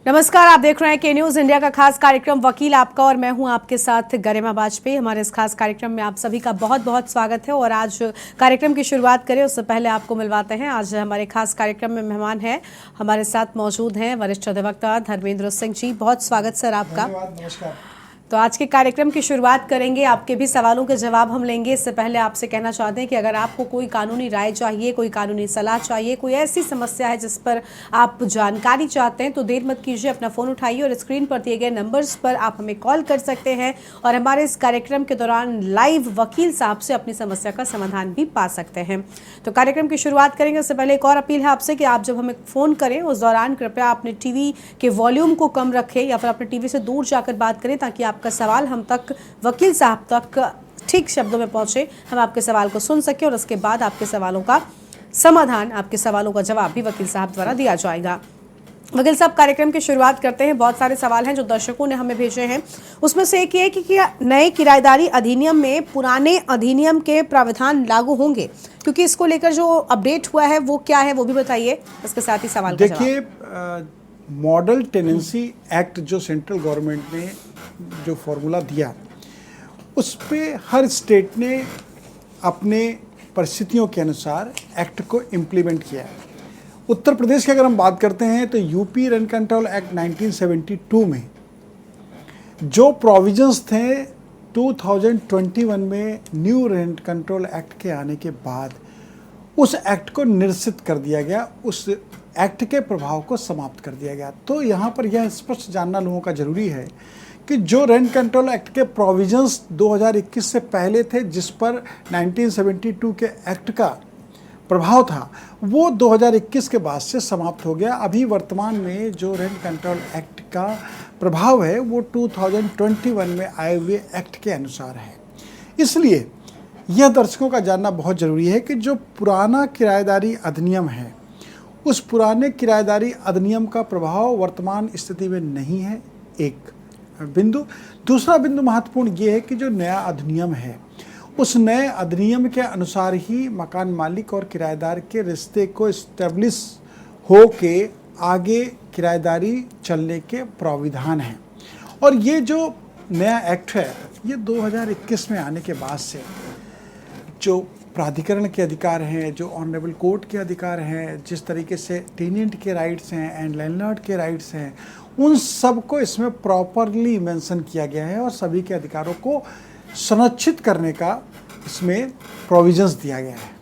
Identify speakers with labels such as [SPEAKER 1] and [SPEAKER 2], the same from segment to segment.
[SPEAKER 1] नमस्कार, आप देख रहे हैं के न्यूज इंडिया का खास कार्यक्रम वकील आपका और मैं हूं आपके साथ गरिमा वाजपेयी। हमारे इस खास कार्यक्रम में आप सभी का बहुत बहुत स्वागत है और आज कार्यक्रम की शुरुआत करें उससे पहले आपको मिलवाते हैं। आज हमारे खास कार्यक्रम में मेहमान हैं, हमारे साथ मौजूद हैं वरिष्ठ अधिवक्ता धर्मेंद्र सिंह जी। बहुत स्वागत सर आपका।
[SPEAKER 2] नमस्कार।
[SPEAKER 1] तो आज के कार्यक्रम की शुरुआत करेंगे, आपके भी सवालों के जवाब हम लेंगे। इससे पहले आपसे कहना चाहते हैं कि अगर आपको कोई कानूनी राय चाहिए, कोई कानूनी सलाह चाहिए, कोई ऐसी समस्या है जिस पर आप जानकारी चाहते हैं तो देर मत कीजिए, अपना फ़ोन उठाइए और स्क्रीन पर दिए गए नंबर्स पर आप हमें कॉल कर सकते हैं और हमारे इस कार्यक्रम के दौरान लाइव वकील साहब से अपनी समस्या का समाधान भी पा सकते हैं। तो कार्यक्रम की शुरुआत करेंगे उससे पहले एक और अपील है आपसे कि आप जब हमें फ़ोन करें उस दौरान कृपया अपने टीवी के वॉल्यूम को कम रखें या फिर अपने टीवी से दूर जाकर बात करें ताकि आपका सवाल हम तक, वकील साहब तक ठीक शब्दों में पहुंचे, हम आपके सवाल को सुन सकें और उसके बाद आपके सवालों का समाधान, आपके सवालों का जवाब भी वकील साहब द्वारा दिया जाएगा। वकील साहब, कार्यक्रम की शुरुआत करते हैं। बहुत सारे सवाल हैं जो दर्शकों ने हमें भेजे हैं। उसमें से एक ये है कि नए किराएदारी अधिनियम में पुराने अधिनियम के प्रावधान लागू होंगे, क्योंकि इसको लेकर जो अपडेट हुआ है वो क्या है वो भी बताइए, इसके साथ ही सवाल का जवाब।
[SPEAKER 2] देखिए, मॉडल टेनेंसी एक्ट जो सेंट्रल गवर्नमेंट ने जो फॉर्मूला दिया उस पे हर स्टेट ने अपने परिस्थितियों के अनुसार एक्ट को इम्प्लीमेंट किया है। उत्तर प्रदेश की अगर हम बात करते हैं तो यूपी रेंट कंट्रोल एक्ट 1972 में जो प्रोविजंस थे 2021 में न्यू रेंट कंट्रोल एक्ट के आने के बाद उस एक्ट को निरसित कर दिया गया, उस एक्ट के प्रभाव को समाप्त कर दिया गया। तो यहाँ पर यह स्पष्ट जानना लोगों का ज़रूरी है कि जो रेंट कंट्रोल एक्ट के प्रोविजंस 2021 से पहले थे जिस पर 1972 के एक्ट का प्रभाव था वो 2021 के बाद से समाप्त हो गया। अभी वर्तमान में जो रेंट कंट्रोल एक्ट का प्रभाव है वो 2021 में आए हुए एक्ट के अनुसार है। इसलिए यह दर्शकों का जानना बहुत ज़रूरी है कि जो पुराना किराएदारी अधिनियम है उस पुराने किराएदारी अधिनियम का प्रभाव वर्तमान स्थिति में नहीं है, एक बिंदु। दूसरा बिंदु महत्वपूर्ण ये है कि जो नया अधिनियम है उस नए अधिनियम के अनुसार ही मकान मालिक और किराएदार के रिश्ते को इस्टेब्लिश हो के आगे किराएदारी चलने के प्राविधान हैं। और ये जो नया एक्ट है ये 2021 में आने के बाद से जो प्राधिकरण के अधिकार हैं, जो ऑनरेबल कोर्ट के अधिकार हैं, जिस तरीके से टेनेंट के राइट्स हैं एंड लैंडलॉर्ड के राइट्स हैं, उन सब को इसमें प्रॉपरली मेंशन किया गया है और सभी के अधिकारों को सुनिश्चित करने का इसमें प्रोविजंस दिया गया है।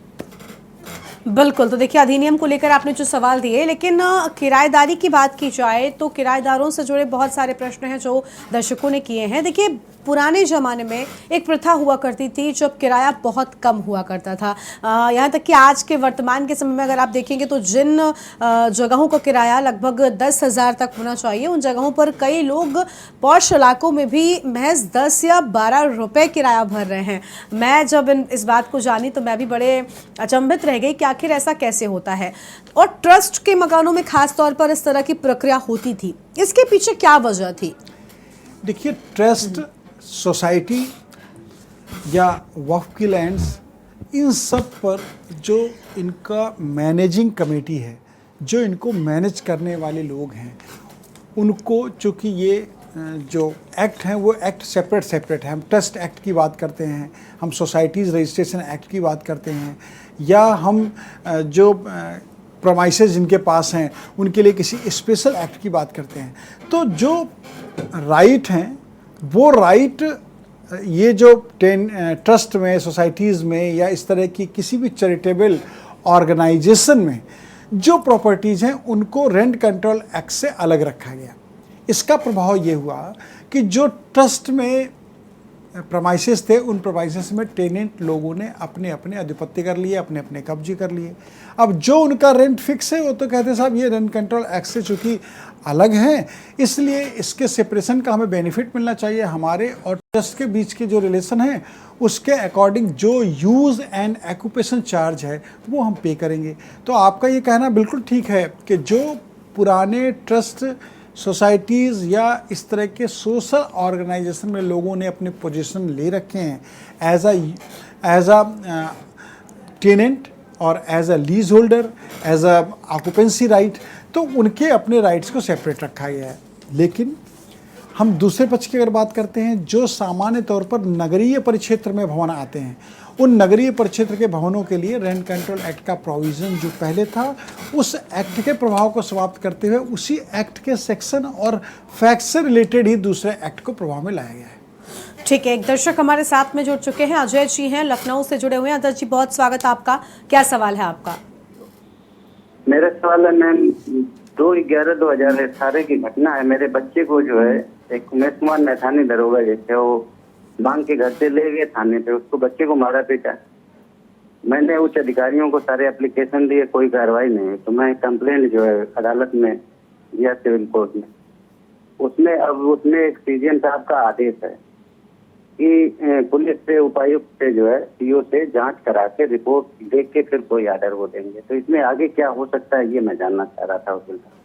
[SPEAKER 1] बिल्कुल। तो देखिए, अधिनियम को लेकर आपने जो सवाल दिए, लेकिन किराएदारी की बात की जाए तो किराएदारों से जुड़े बहुत सारे प्रश्न हैं जो दर्शकों ने किए हैं। देखिए, पुराने ज़माने में एक प्रथा हुआ करती थी जब किराया बहुत कम हुआ करता था। यहाँ तक कि आज के वर्तमान के समय में अगर आप देखेंगे तो जिन जगहों का किराया लगभग 10,000 तक होना चाहिए उन जगहों पर कई लोग पॉश इलाकों में भी महज 10 या 12 रुपये किराया भर रहे हैं। मैं जब इस बात को जानी तो मैं भी बड़े अचंभित रह गई कि आखिर ऐसा कैसे होता है। और ट्रस्ट के मकानों में खास तौर पर इस तरह की प्रक्रिया होती थी, इसके पीछे क्या वजह थी?
[SPEAKER 2] देखिए, ट्रस्ट, सोसाइटी या वक्फ की लैंड्स, इन सब पर जो इनका मैनेजिंग कमेटी है, जो इनको मैनेज करने वाले लोग हैं, उनको चूँकि ये जो एक्ट हैं वो एक्ट सेपरेट है। हम ट्रस्ट एक्ट की बात करते हैं, हम सोसाइटीज़ रजिस्ट्रेशन एक्ट की बात करते हैं, या हम जो प्रोमाइसेस जिनके पास हैं उनके लिए किसी स्पेशल एक्ट की बात करते हैं। तो जो राइट हैं वो राइट ये जो ट्रस्ट में, सोसाइटीज़ में या इस तरह की किसी भी चैरिटेबल ऑर्गेनाइजेशन में जो प्रॉपर्टीज़ हैं उनको रेंट कंट्रोल एक्ट से अलग रखा गया। इसका प्रभाव ये हुआ कि जो ट्रस्ट में प्रमाइसेस थे उन प्रमाइसेस में टेनेंट लोगों ने अपने अपने आधिपत्य कर लिए, अपने अपने कब्जे कर लिए। अब जो उनका रेंट फिक्स है वो तो कहते साहब ये रेंट कंट्रोल एक्ट से चूँकि अलग हैं इसलिए इसके सेपरेशन का हमें बेनिफिट मिलना चाहिए। हमारे और ट्रस्ट के बीच के जो रिलेशन है उसके अकॉर्डिंग जो यूज़ एंड ऑक्यूपेशन चार्ज है वो हम पे करेंगे। तो आपका ये कहना बिल्कुल ठीक है कि जो पुराने ट्रस्ट, सोसाइटीज़ या इस तरह के सोशल ऑर्गेनाइजेशन में लोगों ने अपने पोजीशन ले रखे हैं एज अ टेनेंट और as a lease holder, as a occupancy right, तो उनके अपने राइट्स को सेपरेट रखा गया है। लेकिन हम दूसरे पक्ष की अगर बात करते हैं, जो सामान्य तौर पर नगरीय परिक्षेत्र में भवन आते हैं, उन नगरीय परिक्षेत्र के भवनों के लिए रेंट कंट्रोल एक्ट का प्रोविज़न जो पहले था, उस एक्ट के प्रभाव को समाप्त करते हुए उसी एक्ट के सेक्शन और फैक्ट से रिलेटेड ही दूसरे एक्ट को प्रभाव में लाया गया है।
[SPEAKER 1] ठीक है, एक दर्शक हमारे साथ में जुड़ चुके हैं, अजय जी हैं, लखनऊ से जुड़े हुए हैं। अजय जी, बहुत स्वागत आपका। क्या सवाल है आपका?
[SPEAKER 3] मेरा सवाल है मैम, 2/11/2018 की घटना है। मेरे बच्चे को जो है एक उमेश कुमार मैथानी दरोगा जैसे वो मांग के घर से ले गए थाने पे, उसको बच्चे को मारा पीटा। मैंने उच्च अधिकारियों को सारे एप्लीकेशन दिए, कोई कार्रवाई नहीं। तो मैं कंप्लेंट जो है अदालत में दिया, सिविल कोर्ट में। उसमें एक सीजीएम साहब का आदेश है कि पुलिस से, उपायुक्त से जो है, सीओ से जांच करा के रिपोर्ट देख के फिर कोई आर्डर वो देंगे। तो इसमें आगे क्या हो सकता है, ये मैं जानना चाह रहा था वकील साहब।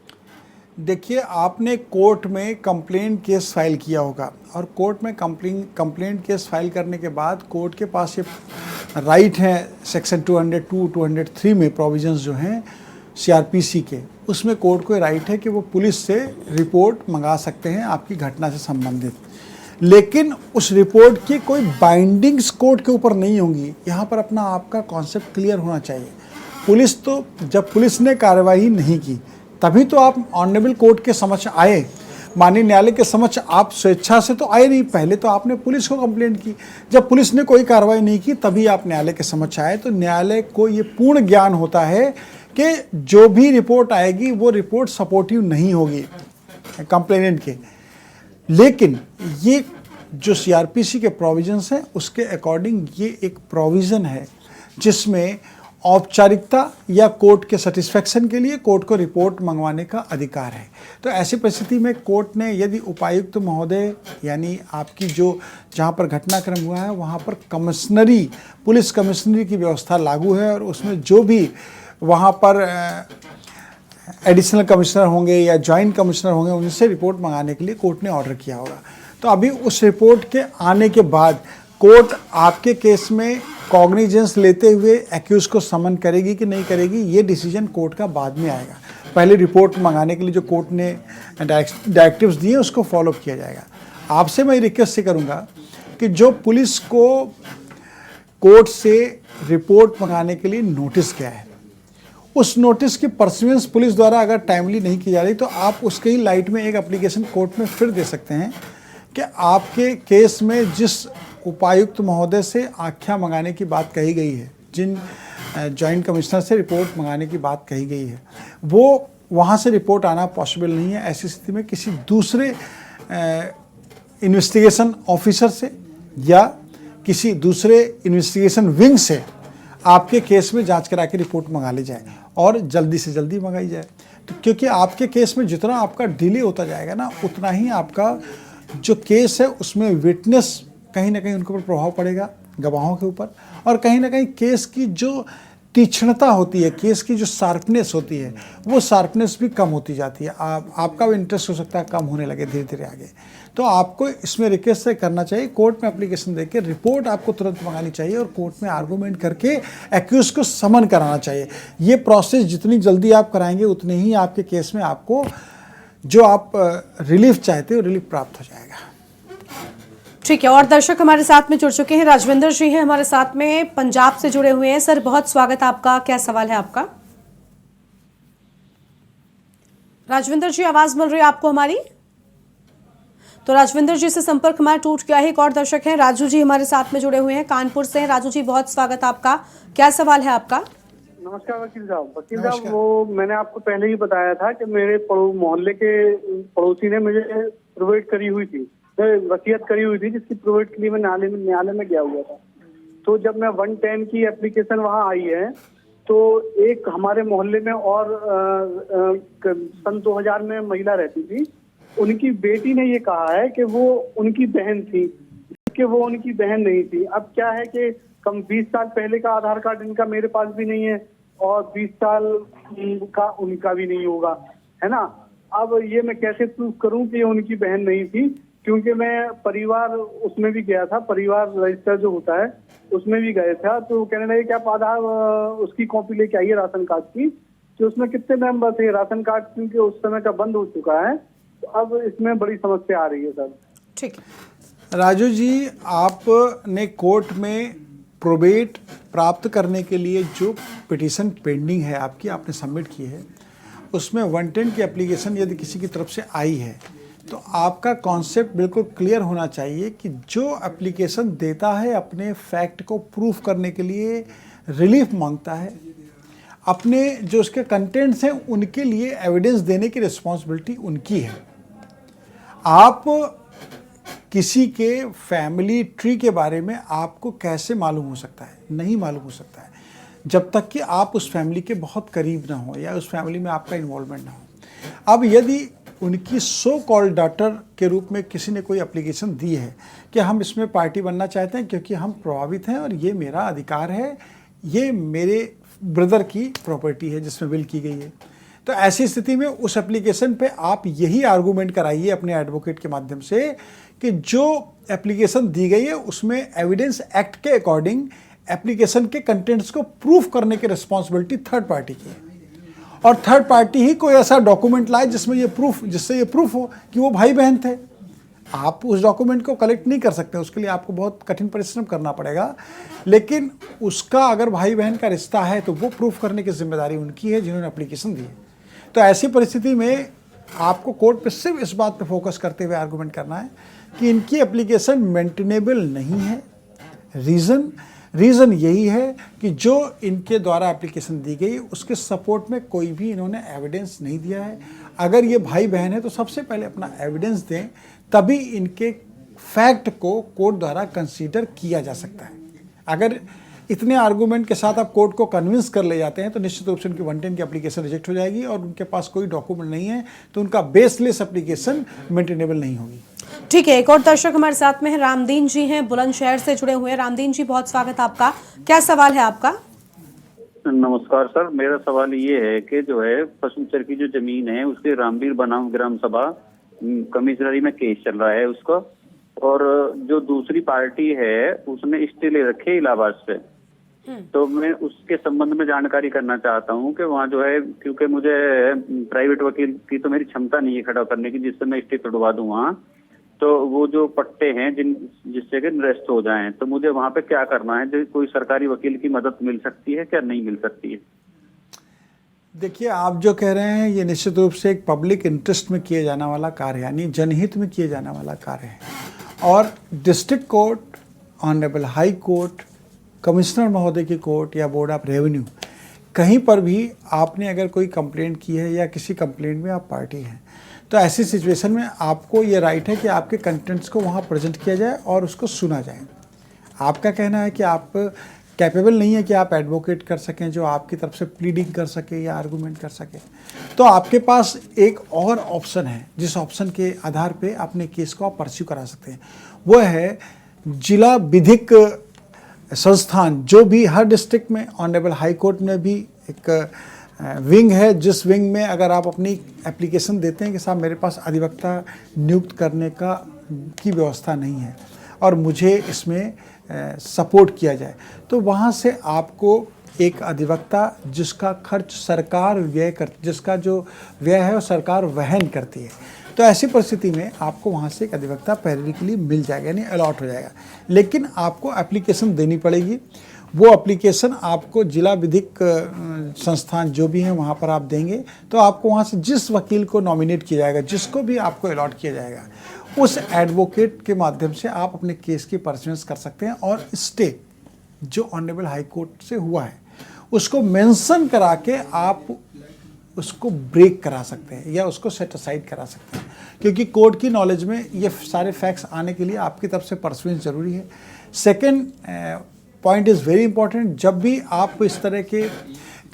[SPEAKER 2] देखिए, आपने कोर्ट में कंप्लेंट केस फाइल किया होगा और कोर्ट में कंप्लेंट केस फाइल करने के बाद कोर्ट के पास ये राइट है, सेक्शन 202, 203 में प्रोविजंस जो हैं सीआरपीसी के, उसमें कोर्ट को राइट है कि वो पुलिस से रिपोर्ट मंगा सकते हैं आपकी घटना से संबंधित। लेकिन उस रिपोर्ट की कोई बाइंडिंग्स कोर्ट के ऊपर नहीं होंगी। यहाँ पर अपना आपका कॉन्सेप्ट क्लियर होना चाहिए। पुलिस तो, जब पुलिस ने कार्रवाई नहीं की तभी तो आप ऑनरेबल कोर्ट के समक्ष आए, माननीय न्यायालय के समक्ष आप स्वेच्छा से तो आए नहीं। पहले तो आपने पुलिस को कंप्लेंट की, जब पुलिस ने कोई कार्रवाई नहीं की तभी आप न्यायालय के समक्ष आए। तो न्यायालय को ये पूर्ण ज्ञान होता है कि जो भी रिपोर्ट आएगी वो रिपोर्ट सपोर्टिव नहीं होगी कंप्लेनेंट के। लेकिन ये जो सीआरपीसी के प्रोविजंस हैं उसके अकॉर्डिंग ये एक प्रोविज़न है जिसमें औपचारिकता या कोर्ट के सेटिस्फेक्शन के लिए कोर्ट को रिपोर्ट मंगवाने का अधिकार है। तो ऐसी परिस्थिति में कोर्ट ने यदि उपायुक्त महोदय, यानी आपकी जो जहाँ पर घटनाक्रम हुआ है वहाँ पर कमिश्नरी, पुलिस कमिश्नरी की व्यवस्था लागू है और उसमें जो भी वहाँ पर एडिशनल कमिश्नर होंगे या जॉइंट कमिश्नर होंगे उनसे रिपोर्ट मंगाने के लिए कोर्ट ने ऑर्डर किया होगा। तो अभी उस रिपोर्ट के आने के बाद कोर्ट आपके केस में कॉग्निजेंस लेते हुए एक्यूज को समन करेगी कि नहीं करेगी, ये डिसीजन कोर्ट का बाद में आएगा। पहले रिपोर्ट मंगाने के लिए जो कोर्ट ने डायरेक्टिव्स दिए उसको फॉलो किया जाएगा। आपसे मैं रिक्वेस्ट से करूँगा कि जो पुलिस को कोर्ट से रिपोर्ट मंगाने के लिए नोटिस गया है, उस नोटिस की परसिवेंस पुलिस द्वारा अगर टाइमली नहीं की जा रही तो आप उसके ही लाइट में एक एप्लीकेशन कोर्ट में फिर दे सकते हैं कि आपके केस में जिस उपायुक्त महोदय से आख्या मंगाने की बात कही गई है, जिन जॉइंट कमिश्नर से रिपोर्ट मंगाने की बात कही गई है, वो वहाँ से रिपोर्ट आना पॉसिबल नहीं है। ऐसी स्थिति में किसी दूसरे इन्वेस्टिगेशन ऑफिसर से या किसी दूसरे इन्वेस्टिगेशन विंग से आपके केस में जांच करा के रिपोर्ट मंगा ली जाए और जल्दी से जल्दी मंगाई जाए। तो क्योंकि आपके केस में जितना आपका डिले होता जाएगा ना, उतना ही आपका जो केस है उसमें विटनेस कहीं ना कहीं उनके ऊपर प्रभाव पड़ेगा, गवाहों के ऊपर, और कहीं ना कहीं केस की जो तीक्ष्णता होती है, केस की जो शार्पनेस होती है, वो शार्पनेस भी कम होती जाती है। आपका भी इंटरेस्ट हो सकता है कम होने लगे धीरे धीरे आगे। तो आपको इसमें रिक्वेस्ट से करना चाहिए, कोर्ट में एप्लीकेशन देके रिपोर्ट आपको तुरंत मंगानी चाहिए और कोर्ट में आर्गूमेंट करके एक्यूज को समन कराना चाहिए। ये प्रोसेस जितनी जल्दी आप कराएंगे उतनी ही आपके केस में आपको जो आप रिलीफ चाहते हो रिलीफ प्राप्त हो जाएगा।
[SPEAKER 1] ठीक है, और दर्शक हमारे साथ में जुड़ चुके हैं। राजविंदर जी हैं हमारे साथ में, पंजाब से जुड़े हुए हैं। सर, बहुत स्वागत आपका। क्या सवाल है आपका? राजविंदर जी, आवाज मिल रही है आपको हमारी? तो राजविंदर जी से संपर्क हमारा टूट गया है। एक और दर्शक हैं, राजू जी हमारे साथ में जुड़े हुए हैं, कानपुर से। राजू जी, बहुत स्वागत आपका। क्या सवाल है आपका?
[SPEAKER 4] नमस्कार वकील साहब। वकील साहब, वो मैंने आपको पहले ही बताया था कि मेरे मोहल्ले के पड़ोसी ने मुझे प्रोवाइड करी हुई थी, वसीयत करी हुई थी, जिसकी प्रोवाइड के लिए मैं न्यायालय में गया हुआ था। तो जब मैं 110 की एप्लीकेशन वहाँ आई है तो एक हमारे मोहल्ले में और सन 2000 में महिला रहती थी, उनकी बेटी ने ये कहा है कि वो उनकी बहन थी, कि वो उनकी बहन नहीं थी। अब क्या है कि कम 20 साल पहले का आधार कार्ड इनका मेरे पास भी नहीं है और 20 साल का उनका भी नहीं होगा, है ना। अब ये मैं कैसे प्रूफ करूं कि ये उनकी बहन नहीं थी, क्योंकि मैं परिवार उसमें भी गया था, परिवार रजिस्टर जो होता है उसमें भी गए था। तो कहने लगे कि आप आधार उसकी कॉपी लेके आइए राशन कार्ड की, कि उसमें कितने मेंबर थे, राशन कार्ड क्योंकि उस समय का बंद हो चुका है, तो अब इसमें बड़ी समस्या आ रही है सर।
[SPEAKER 1] ठीक है
[SPEAKER 2] राजू जी, आपने कोर्ट में प्रोबेट प्राप्त करने के लिए जो पिटीशन पेंडिंग है आपकी, आपने सबमिट की है, उसमें 110 की एप्लीकेशन यदि किसी की तरफ से आई है तो आपका कॉन्सेप्ट बिल्कुल क्लियर होना चाहिए कि जो एप्लीकेशन देता है अपने फैक्ट को प्रूफ करने के लिए रिलीफ मांगता है, अपने जो उसके कंटेंट्स हैं उनके लिए एविडेंस देने की रिस्पॉन्सिबिलिटी उनकी है। आप किसी के फैमिली ट्री के बारे में आपको कैसे मालूम हो सकता है? नहीं मालूम हो सकता है जब तक कि आप उस फैमिली के बहुत करीब ना हो या उस फैमिली में आपका इन्वॉल्वमेंट ना हो। अब यदि उनकी सो कॉल्ड डॉटर के रूप में किसी ने कोई एप्लीकेशन दी है कि हम इसमें पार्टी बनना चाहते हैं क्योंकि हम प्रभावित हैं और ये मेरा अधिकार है, ये मेरे ब्रदर की प्रॉपर्टी है जिसमें विल की गई है, तो ऐसी स्थिति में उस एप्लीकेशन पे आप यही आर्गूमेंट कराइए अपने एडवोकेट के माध्यम से कि जो एप्लीकेशन दी गई है उसमें एविडेंस एक्ट के अकॉर्डिंग एप्लीकेशन के कंटेंट्स को प्रूफ करने की रिस्पॉन्सिबिलिटी थर्ड पार्टी की है, और थर्ड पार्टी ही कोई ऐसा डॉक्यूमेंट लाए जिससे ये प्रूफ हो कि वो भाई बहन थे। आप उस डॉक्यूमेंट को कलेक्ट नहीं कर सकते, उसके लिए आपको बहुत कठिन परिश्रम करना पड़ेगा, लेकिन उसका अगर भाई बहन का रिश्ता है तो वो प्रूफ करने की जिम्मेदारी उनकी है जिन्होंने एप्लीकेशन दी है। तो ऐसी परिस्थिति में आपको कोर्ट पे सिर्फ इस बात पे फोकस करते हुए आर्गूमेंट करना है कि इनकी एप्लीकेशन मेंटेनेबल नहीं है। रीज़न यही है कि जो इनके द्वारा एप्लीकेशन दी गई उसके सपोर्ट में कोई भी इन्होंने एविडेंस नहीं दिया है। अगर ये भाई बहन है तो सबसे पहले अपना एविडेंस दें, तभी इनके फैक्ट को कोर्ट द्वारा कंसीडर किया जा सकता है। अगर इतने आर्गूमेंट के साथ आप कोर्ट को कन्विंस कर ले जाते हैं तो निश्चित रूप से उनकी 110 की एप्लीकेशन रिजेक्ट हो जाएगी और उनके पास कोई डॉक्यूमेंट नहीं है तो उनका बेसलेस एप्लीकेशन मेंटेनेबल नहीं होगी।
[SPEAKER 1] ठीक है, एक और दर्शक हमारे साथ में है, रामदीन जी हैं, बुलंदशहर से जुड़े हुए हैं। रामदीन जी, बहुत स्वागत आपका। क्या सवाल है आपका?
[SPEAKER 5] नमस्कार सर, मेरा सवाल ये है कि जो है पशुचर की जो जमीन है उसके रामवीर बनाम ग्राम सभा कमिश्नरी में केस चल रहा है उसका, और जो दूसरी पार्टी है उसने स्टे ले रखे इलाहाबाद से, तो मैं उसके संबंध में जानकारी करना चाहता हूँ कि वहाँ जो है, क्योंकि मुझे प्राइवेट वकील की तो मेरी क्षमता नहीं है खड़ा करने की जिससे मैं स्टे तोड़वा दूँ वहाँ, तो वो जो पट्टे हैं जिससे कि निरस्त हो जाएं, तो मुझे वहाँ पे क्या करना है? जो कोई सरकारी वकील की मदद मिल सकती है क्या नहीं मिल सकती है?
[SPEAKER 2] देखिए, आप जो कह रहे हैं ये निश्चित रूप से एक पब्लिक इंटरेस्ट में किए जाने वाला कार्य है, यानी जनहित में किए जाने वाला कार्य है, और district court, honourable high court, commissioner महोदय की कोर्ट या बोर्ड ऑफ रेवेन्यू, कहीं पर भी आपने अगर कोई कंप्लेंट की है या किसी कंप्लेंट में आप पार्टी हैं, तो ऐसी सिचुएशन में आपको ये राइट है कि आपके कंटेंट्स को वहाँ प्रेजेंट किया जाए और उसको सुना जाए। आपका कहना है कि आप कैपेबल नहीं है कि आप एडवोकेट कर सकें जो आपकी तरफ से प्लीडिंग कर सके या आर्गूमेंट कर सके, तो आपके पास एक और ऑप्शन है जिस ऑप्शन के आधार पे अपने केस को आप परस्यू करा सकते हैं। वो है जिला विधिक संस्थान, जो भी हर डिस्ट्रिक्ट में, ऑनरेबल हाई कोर्ट में भी एक विंग है, जिस विंग में अगर आप अपनी एप्लीकेशन देते हैं कि साहब मेरे पास अधिवक्ता नियुक्त करने की व्यवस्था नहीं है और मुझे इसमें सपोर्ट किया जाए, तो वहाँ से आपको एक अधिवक्ता जिसका खर्च सरकार जिसका जो व्यय है वो सरकार वहन करती है, तो ऐसी परिस्थिति में आपको वहाँ से एक अधिवक्ता पैरवी के लिए मिल जाएगा, यानी अलॉट हो जाएगा। लेकिन आपको एप्लीकेशन देनी पड़ेगी। वो एप्लीकेशन आपको जिला विधिक संस्थान जो भी हैं वहाँ पर आप देंगे, तो आपको वहाँ से जिस वकील को नॉमिनेट किया जाएगा, जिसको भी आपको अलॉट किया जाएगा, उस एडवोकेट के माध्यम से आप अपने केस की परस्यूएंस कर सकते हैं और स्टे जो ऑनरेबल हाई कोर्ट से हुआ है उसको मेंशन करा के आप उसको ब्रेक करा सकते हैं या उसको सेट असाइड करा सकते हैं, क्योंकि कोर्ट की नॉलेज में ये सारे फैक्ट्स आने के लिए आपकी तरफ से परस्यूएंस जरूरी है। Second point is very important, जब भी आप इस तरह के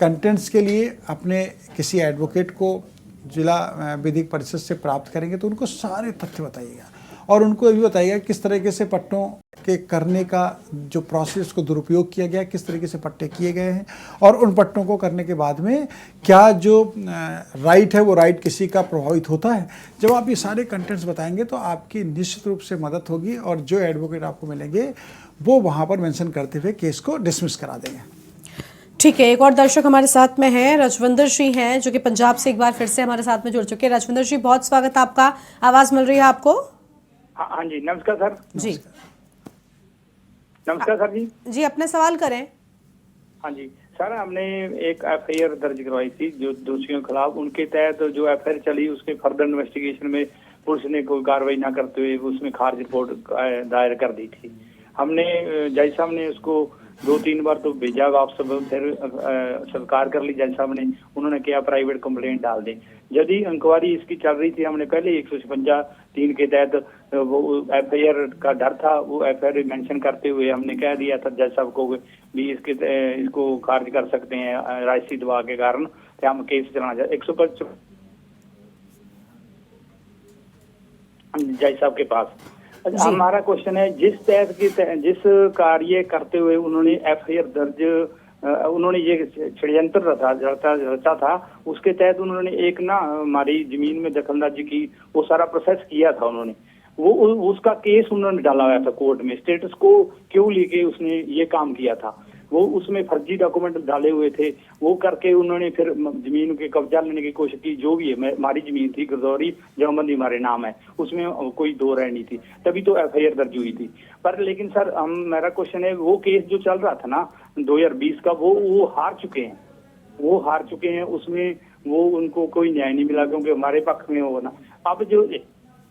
[SPEAKER 2] कंटेंट्स के लिए अपने किसी एडवोकेट को जिला विधिक परिषद से प्राप्त करेंगे तो उनको सारे तथ्य बताइएगा और उनको ये भी बताइएगा किस तरीके से पट्टों के करने का जो प्रोसेस को दुरुपयोग किया गया, किस तरीके से पट्टे किए गए हैं, और उन पट्टों को करने के बाद में क्या जो राइट है वो राइट किसी का प्रभावित होता है। जब आप ये सारे कंटेंट्स बताएंगे तो आपकी निश्चित रूप से मदद होगी और जो एडवोकेट आपको मिलेंगे वो वहाँ पर मेंशन करते हुए केस को डिसमिस करा देंगे।
[SPEAKER 1] ठीक है, एक और दर्शक हमारे साथ में हैं, रजविंदर जी हैं, जो कि पंजाब से एक बार फिर से हमारे साथ में जुड़ चुके हैं। रजविंदर जी, बहुत स्वागत है आपका। आवाज मिल रही है आपको?
[SPEAKER 6] हाँ जी, नमस्कार सर।
[SPEAKER 1] जी
[SPEAKER 6] नमस्कार सर जी।
[SPEAKER 1] जी, अपने सवाल करें।
[SPEAKER 6] हाँ जी सर, हमने एक एफआईआर दर्ज करवाई थी जो दोषियों के खिलाफ। उनके तहत जो एफआईआर चली उसके फर्दर इन्वेस्टिगेशन में पुलिस ने कोई कार्रवाई ना करते हुए उसमें खारिज रिपोर्ट दायर कर दी थी। हमने जज साहब ने उसको 2-3 बार तो भेजा, वापस फिर स्वीकार कर ली जज साहब ने। उन्होंने क्या प्राइवेट कंप्लेंट डाल दी। यदि इंक्वायरी इसकी चल रही थी, हमने पहले 156(3) के तहत वो एफआईआर का डर था, वो एफआईआर मेंशन करते हुए हमने कह दिया था जज साहब को भी इसको खारिज कर सकते हैं राजसी दबाव के कारण, तो हम केस चलाना चाहते 155 जज साहब के पास। हमारा क्वेश्चन है, जिस कार्य करते हुए उन्होंने एफआईआर दर्ज, उन्होंने ये षड्यंत्र रचा था, उसके तहत उन्होंने एक ना हमारी जमीन में दखलंदाजी की, वो सारा प्रोसेस किया था उन्होंने। वो उसका केस उन्होंने डाला हुआ था कोर्ट में। स्टेटस को क्यों लेके उसने ये काम किया था? वो उसमें फर्जी डॉक्यूमेंट डाले हुए थे। वो करके उन्होंने फिर जमीन के कब्जा लेने की कोशिश की। जो भी है, हमारी जमीन थी गिरदौरी जमबंदी हमारे नाम है, उसमें कोई दो राय नहीं थी, तभी तो एफआईआर दर्ज हुई थी। पर लेकिन सर मेरा क्वेश्चन है, वो केस जो चल रहा था ना 2020 का, वो हार चुके हैं। उसमें वो उनको कोई न्याय नहीं मिला क्योंकि हमारे पक्ष में हो ना। अब जो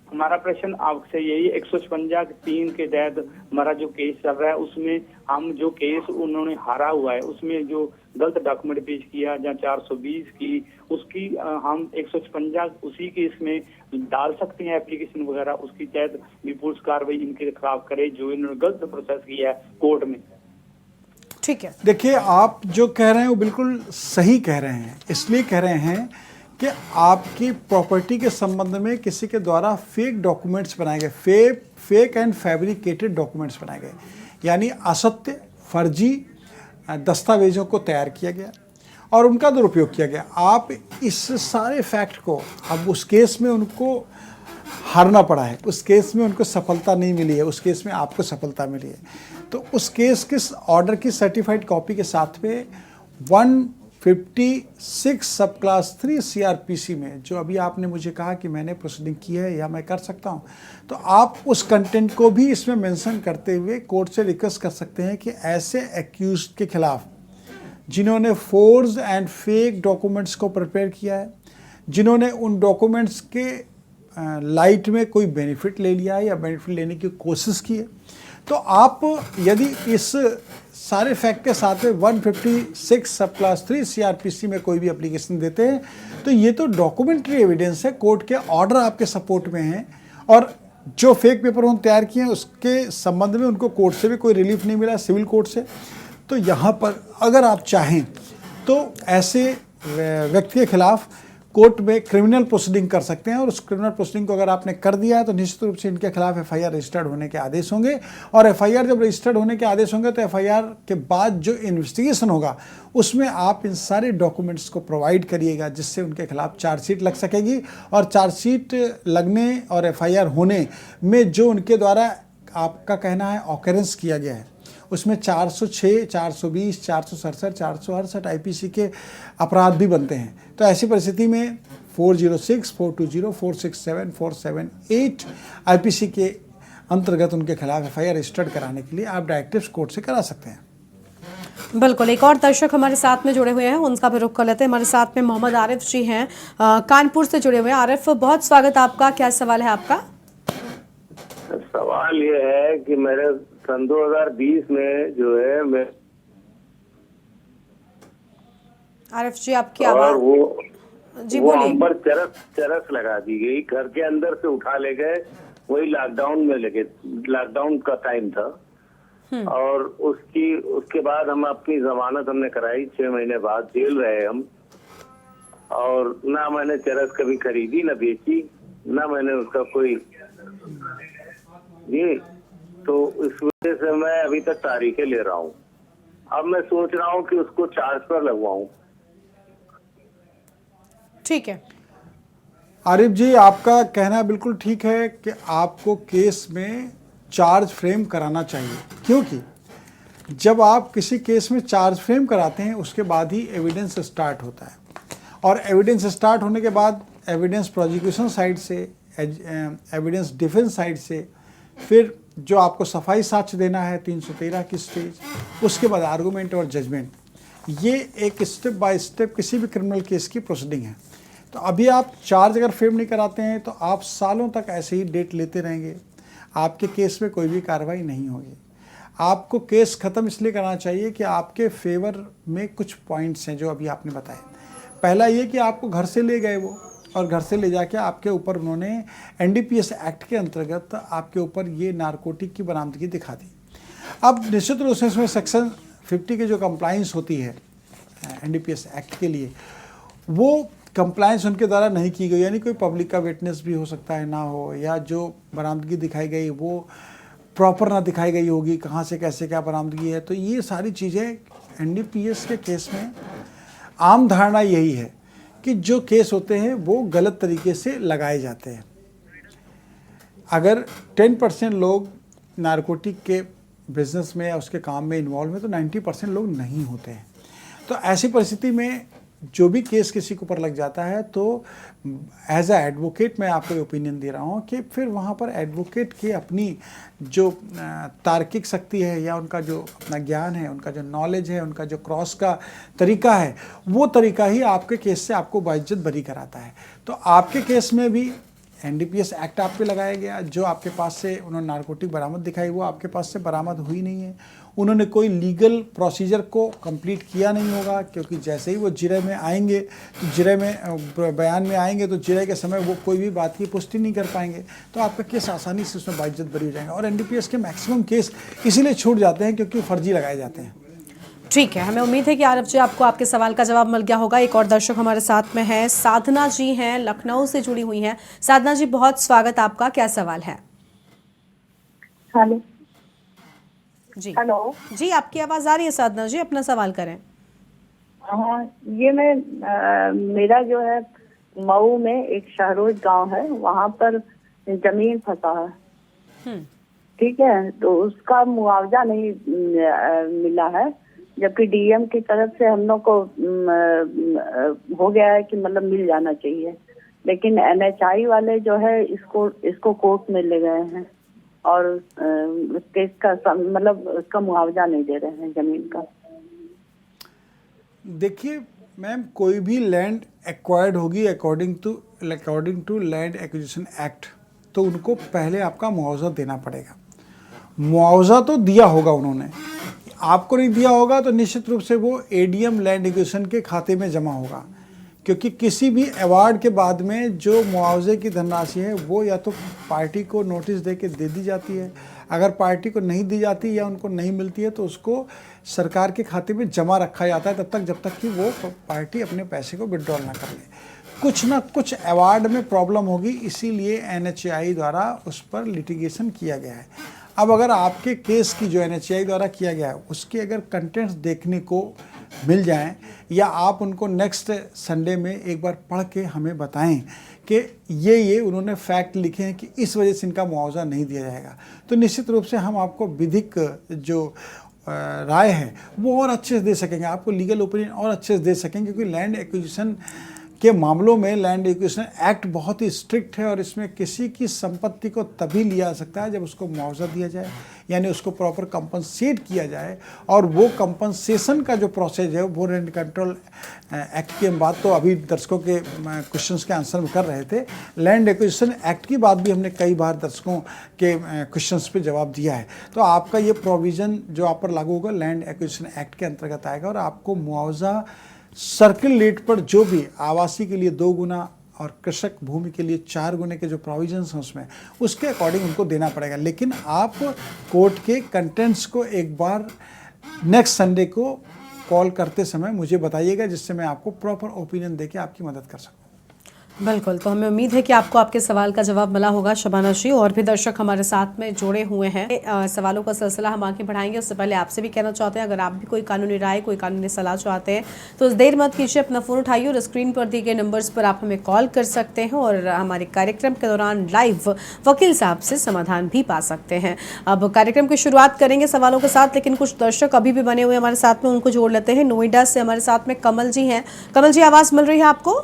[SPEAKER 6] हमारा प्रश्न आपसे यही 156(3) के तहत हमारा जो केस चल रहा है, उसमें हम जो केस उन्होंने हारा हुआ है, उसमें जो गलत डॉक्यूमेंट पेश किया या 420 की, उसकी हम 156 उसी केस में डाल सकते हैं एप्लीकेशन वगैरह, उसकी तहत भी पुलिस कार्रवाई इनके खिलाफ करे जो इन्होंने गलत प्रोसेस किया है कोर्ट में।
[SPEAKER 1] ठीक है,
[SPEAKER 2] देखिए, आप जो कह रहे हैं वो बिल्कुल सही कह रहे हैं। इसलिए कह रहे हैं कि आपकी प्रॉपर्टी के संबंध में किसी के द्वारा फेक डॉक्यूमेंट्स बनाए गए, फेक एंड फैब्रिकेटेड डॉक्यूमेंट्स बनाए गए, यानी असत्य फर्जी दस्तावेजों को तैयार किया गया और उनका दुरुपयोग किया गया। आप इस सारे फैक्ट को, अब उस केस में उनको हारना पड़ा है, उस केस में उनको सफलता नहीं मिली है, उस केस में आपको सफलता मिली है। तो उस केस के ऑर्डर की सर्टिफाइड कॉपी के साथ में 156 सब क्लास 3 CRPC में, जो अभी आपने मुझे कहा कि मैंने प्रोसीडिंग की है या मैं कर सकता हूं, तो आप उस कंटेंट को भी इसमें मेंशन करते हुए कोर्ट से रिक्वेस्ट कर सकते हैं कि ऐसे एक्यूज्ड के खिलाफ जिन्होंने फोर्ज एंड फेक डॉक्यूमेंट्स को प्रिपेयर किया है, जिन्होंने उन डॉक्यूमेंट्स के लाइट में कोई बेनिफिट ले लिया है या बेनिफिट लेने की कोशिश की है, तो आप यदि इस सारे फैक्ट के साथ में 156 सब क्लास 3 CRPC में कोई भी एप्लीकेशन देते हैं, तो ये तो डॉक्यूमेंट्री एविडेंस है, कोर्ट के ऑर्डर आपके सपोर्ट में हैं, और जो फेक पेपर उन्होंने तैयार किए हैं उसके संबंध में उनको कोर्ट से भी कोई रिलीफ नहीं मिला, सिविल कोर्ट से। तो यहाँ पर अगर आप चाहें तो ऐसे व्यक्ति के खिलाफ कोर्ट में क्रिमिनल प्रोसीडिंग कर सकते हैं, और उस क्रिमिनल प्रोसीडिंग को अगर आपने कर दिया है तो निश्चित रूप से इनके खिलाफ FIR रजिस्टर्ड होने के आदेश होंगे, और FIR जब रजिस्टर्ड होने के आदेश होंगे तो FIR के बाद जो इन्वेस्टिगेशन होगा उसमें आप इन सारे डॉक्यूमेंट्स को प्रोवाइड करिएगा, जिससे उनके खिलाफ चार्जशीट लग सकेगी। और चार्जशीट लगने और FIR होने में जो उनके द्वारा आपका कहना है ऑकरेंस किया गया है, उसमें 406, 420, 467, 468 IPC के अपराध भी बनते हैं। तो ऐसी परिस्थिति में 406, 420, 467, 478 IPC के अंतर्गत उनके खिलाफ FIR रजिस्टर्ड कराने के लिए आप डायरेक्टिव्स कोर्ट से करा सकते हैं।
[SPEAKER 1] बिल्कुल। एक और दर्शक हमारे साथ में जुड़े हुए हैं, उनका भी रुख कर लेते हैं। हमारे साथ में मोहम्मद आरिफ जी हैं, कानपुर से जुड़े हुए हैं। आरिफ, बहुत स्वागत आपका। क्या सवाल है आपका?
[SPEAKER 7] सवाल ये है कि मेरे सन 2020 में जो है मैं,
[SPEAKER 1] आरिफ जी आपकी आवाज जी
[SPEAKER 7] वो
[SPEAKER 1] बोलिए।
[SPEAKER 7] हम पर चरस लगा दी गई, घर के अंदर से उठा ले गए। वही लॉकडाउन में लगे, लॉकडाउन का टाइम था, और उसके बाद हम अपनी जमानत हमने कराई। 6 महीने बाद जेल रहे हम, और ना मैंने चरस कभी खरीदी ना बेची, ना मैंने उसका कोई जी। तो इस वजह से मैं अभी तक तारीखें ले रहा हूँ। अब मैं सोच रहा हूँ कि उसको चार्ज पर लगवाऊं।
[SPEAKER 1] ठीक है
[SPEAKER 2] आरिफ जी, आपका कहना बिल्कुल ठीक है कि आपको केस में चार्ज फ्रेम कराना चाहिए, क्योंकि जब आप किसी केस में चार्ज फ्रेम कराते हैं उसके बाद ही एविडेंस स्टार्ट होता है, और एविडेंस स्टार्ट होने के बाद एविडेंस प्रोसिक्यूशन साइड से, एविडेंस डिफेंस साइड से, फिर जो आपको सफाई साक्ष्य देना है 313 की स्टेज, उसके बाद आर्गूमेंट और जजमेंट, ये एक स्टेप बाय स्टेप किसी भी क्रिमिनल केस की प्रोसीडिंग है। तो अभी आप चार्ज अगर फ्रेम नहीं कराते हैं तो आप सालों तक ऐसे ही डेट लेते रहेंगे, आपके केस में कोई भी कार्रवाई नहीं होगी। आपको केस ख़त्म इसलिए करना चाहिए कि आपके फेवर में कुछ पॉइंट्स हैं जो अभी आपने बताए। पहला ये कि आपको घर से ले गए वो, और घर से ले जाके आपके ऊपर उन्होंने एनडीपीएस एक्ट के अंतर्गत आपके ऊपर ये नारकोटिक की बरामदगी दिखा दी। अब निश्चित रूप से इसमें सेक्शन 50 की जो कंप्लाइंस होती है एनडीपीएस एक्ट के लिए, वो कंप्लाइंस उनके द्वारा नहीं की गई, यानी कोई पब्लिक का विटनेस भी हो सकता है ना हो, या जो बरामदगी दिखाई गई वो प्रॉपर ना दिखाई गई होगी, कहाँ से कैसे क्या बरामदगी है। तो ये सारी चीज़ें एनडीपीएस के केस में आम धारणा यही है कि जो केस होते हैं वो गलत तरीके से लगाए जाते हैं। अगर 10% लोग नारकोटिक के बिजनेस में या उसके काम में इन्वॉल्व हैं तो 90% लोग नहीं होते हैं। तो ऐसी परिस्थिति में जो भी केस किसी के ऊपर लग जाता है तो एज अ एडवोकेट मैं आपको ओपिनियन दे रहा हूँ कि फिर वहाँ पर एडवोकेट की अपनी जो तार्किक शक्ति है, या उनका जो अपना ज्ञान है, उनका जो नॉलेज है, उनका जो क्रॉस का तरीका है, वो तरीका ही आपके केस से आपको बाइज्जत बरी कराता है। तो आपके केस में भी एनडीपीएस एक्ट आप पे लगाया गया, जो आपके पास से उन्होंने नारकोटिक बरामद दिखाई वो आपके पास से बरामद हुई नहीं है। उन्होंने कोई लीगल प्रोसीजर को कंप्लीट किया नहीं होगा, क्योंकि जैसे ही वो जिरह में आएंगे तो जिरह में बयान में आएंगे तो जिरह के समय वो कोई भी बात की पुष्टि नहीं कर पाएंगे, तो आपका केस आसानी से उसमें बाइज्जत बरी हो जाएगा। और एनडीपीएस के मैक्सिमम केस इसीलिए छूट जाते हैं क्योंकि फर्जी लगाए जाते हैं।
[SPEAKER 1] ठीक है, हमें उम्मीद है कि आरव जी आपको आपके सवाल का जवाब मिल गया होगा। एक और दर्शक हमारे साथ में है, साधना जी हैं, लखनऊ से जुड़ी हुई हैं। साधना जी, बहुत स्वागत आपका, क्या सवाल है?
[SPEAKER 8] हेलो
[SPEAKER 1] जी
[SPEAKER 8] हेलो
[SPEAKER 1] जी, आपकी आवाज आ रही है साधना जी, अपना सवाल करें।
[SPEAKER 8] हाँ, ये मैं मेरा जो है मऊ में एक शहरोज गांव है, वहाँ पर जमीन फंसा है। ठीक है, तो उसका मुआवजा नहीं मिला है, जबकि डीएम की तरफ से हम लोग को हो गया है कि मतलब मिल जाना चाहिए, लेकिन एनएचआई वाले जो है इसको कोर्ट में ले गए हैं और उस केस का मतलब उसका मुआवजा नहीं दे रहे हैं जमीन का।
[SPEAKER 2] देखिए मैम, कोई भी लैंड एक्वायर्ड होगी according to land acquisition act, तो उनको पहले आपका मुआवजा देना पड़ेगा। मुआवजा तो दिया होगा उन्होंने, आपको नहीं दिया होगा तो निश्चित रूप से वो एडीएम लैंड एक्विजिशन के खाते में जमा होगा, क्योंकि किसी भी अवार्ड के बाद में जो मुआवजे की धनराशि है वो या तो पार्टी को नोटिस दे के दे दी जाती है, अगर पार्टी को नहीं दी जाती या उनको नहीं मिलती है तो उसको सरकार के खाते में जमा रखा जाता है तब तक जब तक कि वो पार्टी अपने पैसे को विड्रॉल ना कर ले। कुछ ना कुछ अवार्ड में प्रॉब्लम होगी, इसीलिए एनएचआई द्वारा उस पर लिटिगेशन किया गया है। अब अगर आपके केस की जो एनएचआई द्वारा किया गया है उसके अगर कंटेंट्स देखने को मिल जाएं, या आप उनको नेक्स्ट संडे में एक बार पढ़ के हमें बताएं कि ये उन्होंने फैक्ट लिखे हैं कि इस वजह से इनका मुआवजा नहीं दिया जाएगा, तो निश्चित रूप से हम आपको विधिक जो राय है वो और अच्छे से दे सकेंगे, आपको लीगल ओपिनियन और अच्छे से दे सकेंगे, क्योंकि लैंड एक्विजिशन के मामलों में लैंड एक्विजिशन एक्ट बहुत ही स्ट्रिक्ट है और इसमें किसी की संपत्ति को तभी लिया जा सकता है जब उसको मुआवजा दिया जाए, यानी उसको प्रॉपर कंपनसेट किया जाए। और वो कंपनसेशन का जो प्रोसेस है वो रेंट कंट्रोल एक्ट की हम बात तो अभी दर्शकों के क्वेश्चंस के आंसर में कर रहे थे, लैंड एक्विजिशन एक्ट की बात भी हमने कई बार दर्शकों के क्वेश्चंस पे जवाब दिया है। तो आपका ये प्रोविज़न जो आप पर लागू होगा लैंड एक्विजिशन एक्ट के अंतर्गत आएगा और आपको मुआवजा सर्किल रेट पर जो भी आवासीय के लिए 2 गुना और कृषक भूमि के लिए 4 गुने के जो प्रोविजंस हैं उसमें उसके अकॉर्डिंग उनको देना पड़ेगा। लेकिन आप कोर्ट के कंटेंट्स को एक बार नेक्स्ट संडे को कॉल करते समय मुझे बताइएगा, जिससे मैं आपको प्रॉपर ओपिनियन देके आपकी मदद कर सकूँ।
[SPEAKER 1] बिल्कुल, तो हमें उम्मीद है कि आपको आपके सवाल का जवाब मिला होगा शबाना जी। और भी दर्शक हमारे साथ में जुड़े हुए हैं, सवालों का सिलसिला हम आगे बढ़ाएंगे। उससे पहले आपसे भी कहना चाहते हैं, अगर आप भी कोई कानूनी राय, कोई कानूनी सलाह चाहते हैं तो देर मत कीजिए, अपना फ़ोन उठाइए और स्क्रीन पर दिए गए नंबर्स पर आप हमें कॉल कर सकते हैं और हमारे कार्यक्रम के दौरान लाइव वकील साहब से समाधान भी पा सकते हैं। अब कार्यक्रम की शुरुआत करेंगे सवालों के साथ, लेकिन कुछ दर्शक अभी भी बने हुए हमारे साथ में, उनको जोड़ लेते हैं। नोएडा से हमारे साथ में कमल जी हैं। कमल जी, आवाज़ मिल रही है आपको?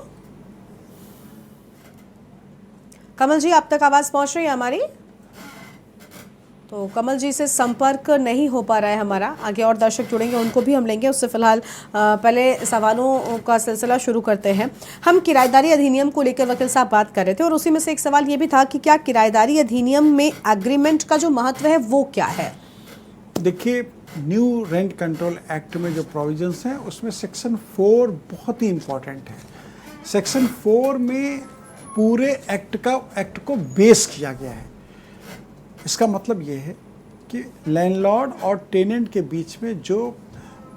[SPEAKER 1] कमल जी, आप तक आवाज़ पहुंच रही है हमारी? तो कमल जी से संपर्क नहीं हो पा रहा है हमारा। आगे और दर्शक जुड़ेंगे, उनको भी हम लेंगे। उससे फिलहाल पहले सवालों का सिलसिला शुरू करते हैं। हम किराएदारी अधिनियम को लेकर वकील साहब बात कर रहे थे और उसी में से एक सवाल ये भी था कि क्या किराएदारी अधिनियम में एग्रीमेंट का जो महत्व है वो क्या है?
[SPEAKER 2] देखिए, न्यू रेंट कंट्रोल एक्ट में जो प्रोविजंस हैं उसमें सेक्शन 4 बहुत ही इम्पोर्टेंट है। सेक्शन 4 में पूरे एक्ट को बेस किया गया है। इसका मतलब ये है कि लैंडलॉर्ड और टेनेंट के बीच में जो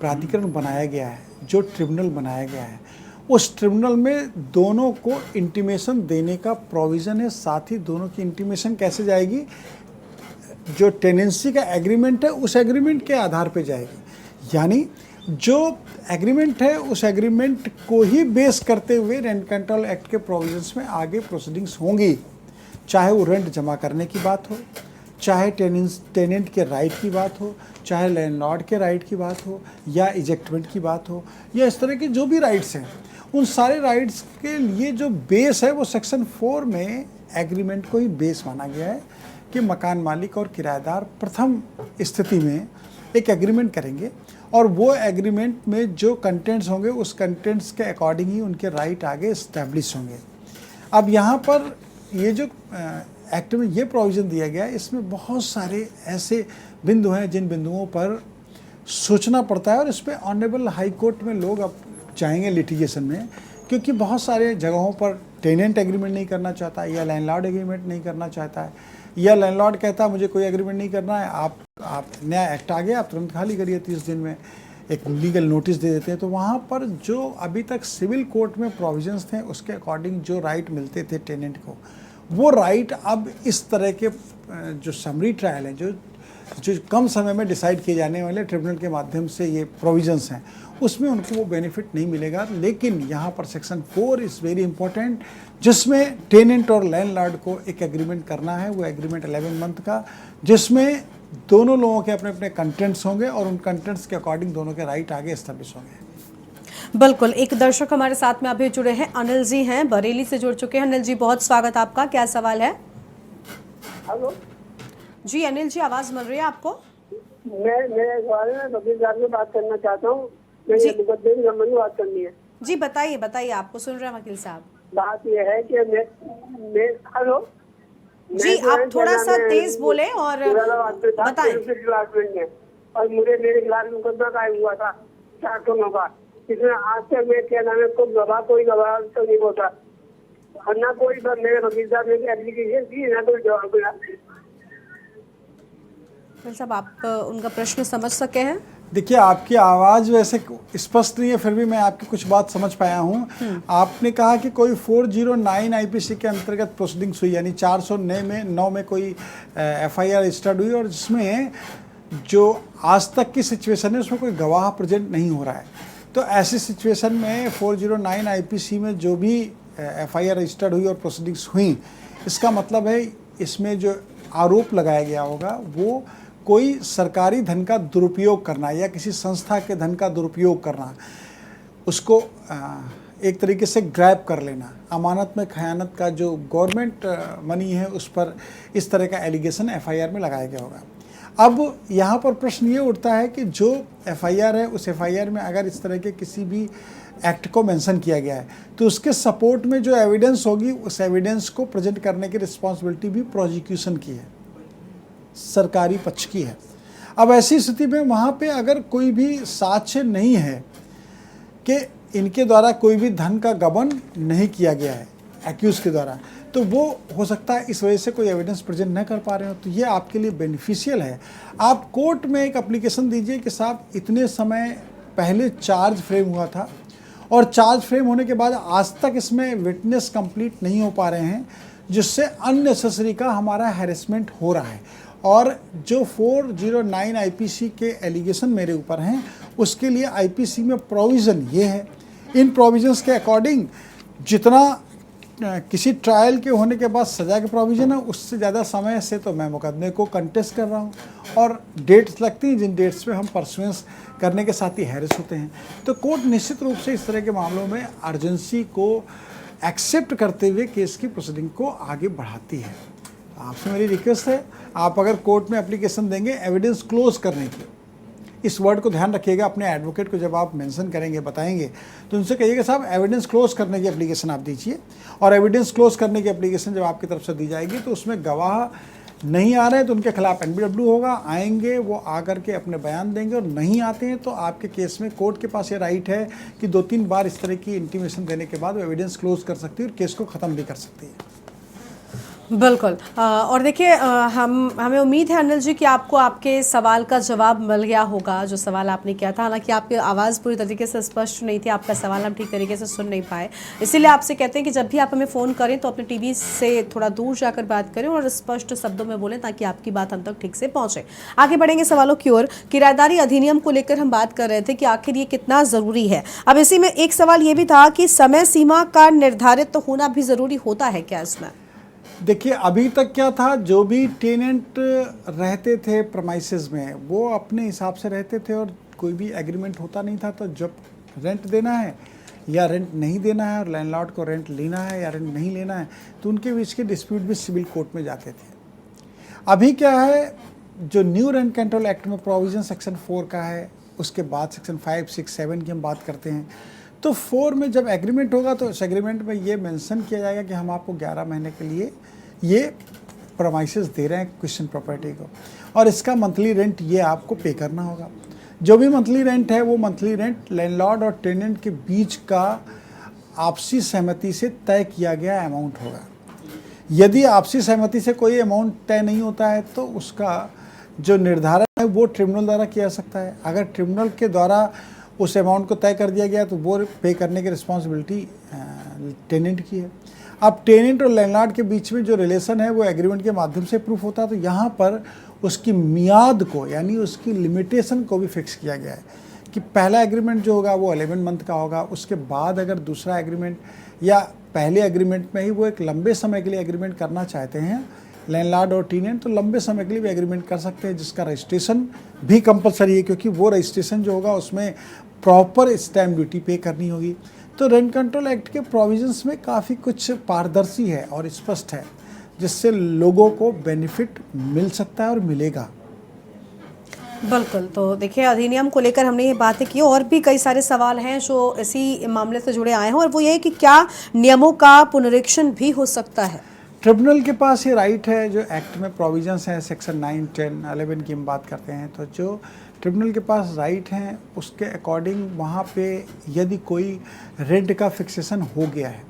[SPEAKER 2] प्राधिकरण बनाया गया है, जो ट्रिब्यूनल बनाया गया है, उस ट्रिब्यूनल में दोनों को इंटीमेशन देने का प्रोविज़न है। साथ ही दोनों की इंटीमेशन कैसे जाएगी? जो टेनेंसी का एग्रीमेंट है उस एग्रीमेंट के आधार पे जाएगी। यानी जो एग्रीमेंट है उस एग्रीमेंट को ही बेस करते हुए रेंट कंट्रोल एक्ट के प्रोविजंस में आगे प्रोसीडिंग्स होंगी। चाहे वो रेंट जमा करने की बात हो, चाहे टेनेंट के राइट की बात हो, चाहे लैंडलॉर्ड के राइट की बात हो, या इजेक्टमेंट की बात हो, या इस तरह के जो भी राइट्स हैं, उन सारे राइट्स के लिए जो बेस है वो सेक्शन 4 में एग्रीमेंट को ही बेस माना गया है कि मकान मालिक और किराएदार प्रथम स्थिति में एक एग्रीमेंट करेंगे और वो एग्रीमेंट में जो कंटेंट्स होंगे उस कंटेंट्स के अकॉर्डिंग ही उनके राइट आगे इस्टेब्लिश होंगे। अब यहाँ पर ये जो एक्ट में ये प्रोविज़न दिया गया है, इसमें बहुत सारे ऐसे बिंदु हैं जिन बिंदुओं पर सोचना पड़ता है और इस पर ऑनरेबल हाई कोर्ट में लोग अब जाएंगे लिटिगेशन में, क्योंकि बहुत सारे जगहों पर टेनेंट एग्रीमेंट नहीं करना चाहता है या लैंडलॉर्ड एग्रीमेंट नहीं करना चाहता है, या लैंडलॉर्ड कहता है मुझे कोई एग्रीमेंट नहीं करना है, आप नया एक्ट आ गया, आप तुरंत खाली करिए 30 दिन में, एक लीगल नोटिस दे देते हैं। तो वहाँ पर जो अभी तक सिविल कोर्ट में प्रोविजंस थे उसके अकॉर्डिंग जो राइट मिलते थे टेनेंट को, वो राइट अब इस तरह के जो समरी ट्रायल हैं, जो कम समय में डिसाइड किए जाने वाले ट्रिब्यूनल के माध्यम से ये प्रोविजंस हैं, उसमें उनको वो बेनिफिट नहीं मिलेगा। लेकिन यहाँ पर सेक्शन 4 इज़ वेरी इंपॉर्टेंट, जिसमें टेनेंट और लैंडलॉर्ड को एक एग्रीमेंट करना है। वो एग्रीमेंट 11 मंथ का, जिसमें दोनों लोगों के अपने अपने कंटेंट्स होंगे और उन कंटेंट्स के अकॉर्डिंग दोनों के राइट आगे एस्टेब्लिश होंगे।
[SPEAKER 1] बिल्कुल। एक दर्शक हमारे साथ में अभी जुड़े हैं, अनिल जी हैं, बरेली से जुड़ चुके हैं। अनिल जी, बहुत स्वागत आपका। क्या सवाल है?
[SPEAKER 9] हेलो
[SPEAKER 1] जी अनिल जी, आवाज़ मिल रही है आपको?
[SPEAKER 9] मेरे सवाल में वकील साहब से बात करना चाहता हूँ। मुझे मुकदमे के संबंध में बात करनी है।
[SPEAKER 1] जी बताइए, आपको सुन रहे हैं वकील साहब।
[SPEAKER 9] बात यह है कि मैं हेलो
[SPEAKER 1] जी, आप थोड़ा सा तेज बोले और बताएं।
[SPEAKER 9] और मेरे खिलाफ मुकदमा कायम हुआ था 409 का, इसमें आज तक मैं क्या नाम है कोई गवाह तो नहीं होता, और ना कोई मेरे वकील साहब ने एप्लीकेशन दी, ना कोई जवाब मिला।
[SPEAKER 1] साहब, आप उनका प्रश्न समझ सके हैं?
[SPEAKER 2] देखिए, आपकी आवाज़ वैसे स्पष्ट नहीं है, फिर भी मैं आपकी कुछ बात समझ पाया हूँ। आपने कहा कि कोई 409 आईपीसी के अंतर्गत प्रोसीडिंग्स हुई, यानी 409 में कोई एफआईआर रजिस्टर्ड हुई और जिसमें जो आज तक की सिचुएशन है उसमें कोई गवाह प्रेजेंट नहीं हो रहा है। तो ऐसी सिचुएशन में 409 आईपीसी में जो भी एफआईआर रजिस्टर्ड हुई और प्रोसीडिंग्स हुई, इसका मतलब है इसमें जो आरोप लगाया गया होगा वो कोई सरकारी धन का दुरुपयोग करना या किसी संस्था के धन का दुरुपयोग करना, उसको एक तरीके से ग्रैब कर लेना, अमानत में खयानत का जो गवर्नमेंट मनी है उस पर इस तरह का एलिगेशन एफआईआर में लगाया गया होगा। अब यहाँ पर प्रश्न ये उठता है कि जो एफआईआर है उस एफआईआर में अगर इस तरह के किसी भी एक्ट को मेंशन किया गया है तो उसके सपोर्ट में जो एविडेंस होगी उस एविडेंस को प्रेजेंट करने की रिस्पॉन्सिबिलिटी भी प्रोसिक्यूशन की है, सरकारी पक्ष की है। अब ऐसी स्थिति में वहाँ पे अगर कोई भी साक्ष्य नहीं है कि इनके द्वारा कोई भी धन का गबन नहीं किया गया है एक्यूज के द्वारा, तो वो हो सकता है इस वजह से कोई एविडेंस प्रेजेंट न कर पा रहे हो, तो ये आपके लिए बेनिफिशियल है। आप कोर्ट में एक एप्लीकेशन दीजिए कि साहब इतने समय पहले चार्ज फ्रेम हुआ था और चार्ज फ्रेम होने के बाद आज तक इसमें विटनेस कंप्लीट नहीं हो पा रहे हैं, जिससे अननेसेसरी का हमारा हैरेसमेंट हो रहा है। और जो 409 आईपीसी के एलिगेशन मेरे ऊपर हैं, उसके लिए आईपीसी में प्रोविज़न ये है, इन प्रोविजंस के अकॉर्डिंग जितना किसी ट्रायल के होने के बाद सज़ा के प्रोविज़न है, उससे ज़्यादा समय से तो मैं मुकदमे को कंटेस्ट कर रहा हूँ और डेट्स लगती हैं जिन डेट्स पे हम परसुएंस करने के साथ ही हैरेस होते हैं। तो कोर्ट निश्चित रूप से इस तरह के मामलों में अर्जेंसी को एक्सेप्ट करते हुए केस की प्रोसीडिंग को आगे बढ़ाती है। आपसे मेरी रिक्वेस्ट है, आप अगर कोर्ट में एप्लीकेशन देंगे एविडेंस क्लोज करने की, इस वर्ड को ध्यान रखिएगा, अपने एडवोकेट को जब आप मेंशन करेंगे, बताएंगे, तो उनसे कहिएगा साहब एविडेंस क्लोज करने की एप्लीकेशन आप दीजिए। और एविडेंस क्लोज करने की एप्लीकेशन जब आपकी तरफ से दी जाएगी तो उसमें गवाह नहीं आ रहे हैं तो उनके खिलाफ एनबीडब्ल्यू होगा, आएंगे वो आकर के अपने बयान देंगे, और नहीं आते हैं तो आपके केस में कोर्ट के पास ये राइट है कि 2-3 बार इस तरह की इंटीमेशन देने के बाद वो एविडेंस क्लोज कर सकती है और केस को ख़त्म भी कर सकती है।
[SPEAKER 1] बिल्कुल। और देखिए, हमें उम्मीद है अनिल जी कि आपको आपके सवाल का जवाब मिल गया होगा, जो सवाल आपने किया था। हालांकि आपकी आवाज़ पूरी तरीके से स्पष्ट नहीं थी, आपका सवाल हम ठीक तरीके से सुन नहीं पाए, इसीलिए आपसे कहते हैं कि जब भी आप हमें फ़ोन करें तो अपने टीवी से थोड़ा दूर जाकर बात करें और स्पष्ट शब्दों में बोलें ताकि आपकी बात हम तक ठीक से पहुँचे। आगे बढ़ेंगे सवालों की ओर। किराएदारी अधिनियम को लेकर हम बात कर रहे थे कि आखिर ये कितना ज़रूरी है। अब इसी में एक सवाल ये भी था कि समय सीमा का निर्धारित तो होना भी ज़रूरी होता है क्या इसमें?
[SPEAKER 2] देखिए, अभी तक क्या था, जो भी टेनेंट रहते थे प्रमाइसेस में वो अपने हिसाब से रहते थे और कोई भी एग्रीमेंट होता नहीं था। तो जब रेंट देना है या रेंट नहीं देना है और लैंडलॉर्ड को रेंट लेना है या रेंट नहीं लेना है, तो उनके बीच के डिस्प्यूट भी सिविल कोर्ट में जाते थे। अभी क्या है, जो न्यू रेंट कंट्रोल एक्ट में प्रोविज़न सेक्शन 4 का है, उसके बाद सेक्शन 5, 6, 7 की हम बात करते हैं। तो 4 में जब एग्रीमेंट होगा तो उस एग्रीमेंट में ये मेंशन किया जाएगा कि हम आपको 11 महीने के लिए ये प्रमाइसेस दे रहे हैं क्वेश्चन प्रॉपर्टी को, और इसका मंथली रेंट ये आपको पे करना होगा। जो भी मंथली रेंट है वो मंथली रेंट लैंडलॉर्ड और टेनेंट के बीच का आपसी सहमति से तय किया गया अमाउंट होगा। यदि आपसी सहमति से कोई अमाउंट तय नहीं होता है तो उसका जो निर्धारण है वो ट्रिब्यूनल द्वारा किया जा सकता है। अगर ट्रिब्यूनल के द्वारा उस अमाउंट को तय कर दिया गया तो वो पे करने की रिस्पॉन्सिबिलिटी टेनेंट की है। अब टेनेंट और लैंडलॉर्ड के बीच में जो रिलेशन है वो एग्रीमेंट के माध्यम से प्रूफ होता है। तो यहाँ पर उसकी मियाद को, यानी उसकी लिमिटेशन को भी फिक्स किया गया है कि पहला एग्रीमेंट जो होगा वो 11 मंथ का होगा। उसके बाद अगर दूसरा एग्रीमेंट या पहले एग्रीमेंट में ही वो एक लंबे समय के लिए एग्रीमेंट करना चाहते हैं लैंडलॉर्ड और टेनेंट, तो लंबे समय के लिए भी एग्रीमेंट कर सकते हैं, जिसका रजिस्ट्रेशन भी कंपलसरी है, क्योंकि वो रजिस्ट्रेशन जो होगा उसमें प्रॉपर स्टैम्प ड्यूटी पे करनी होगी। तो रेंट कंट्रोल एक्ट के प्रोविजंस में काफ़ी कुछ पारदर्शी है और स्पष्ट है, जिससे लोगों को बेनिफिट मिल सकता है और मिलेगा।
[SPEAKER 1] बिल्कुल। तो देखिए, अधिनियम को लेकर हमने ये बातें की, और भी कई सारे सवाल हैं जो इसी मामले से जुड़े आए हैं, और वो ये है कि क्या नियमों का पुनरीक्षण भी हो सकता है?
[SPEAKER 2] ट्रिब्यूनल के पास ये राइट है। जो एक्ट में प्रोविजंस हैं सेक्शन 9, 10, 11 की हम बात करते हैं, तो जो ट्रिब्यूनल के पास राइट हैं उसके अकॉर्डिंग वहाँ पे यदि कोई रेंट का फिक्सेशन हो गया है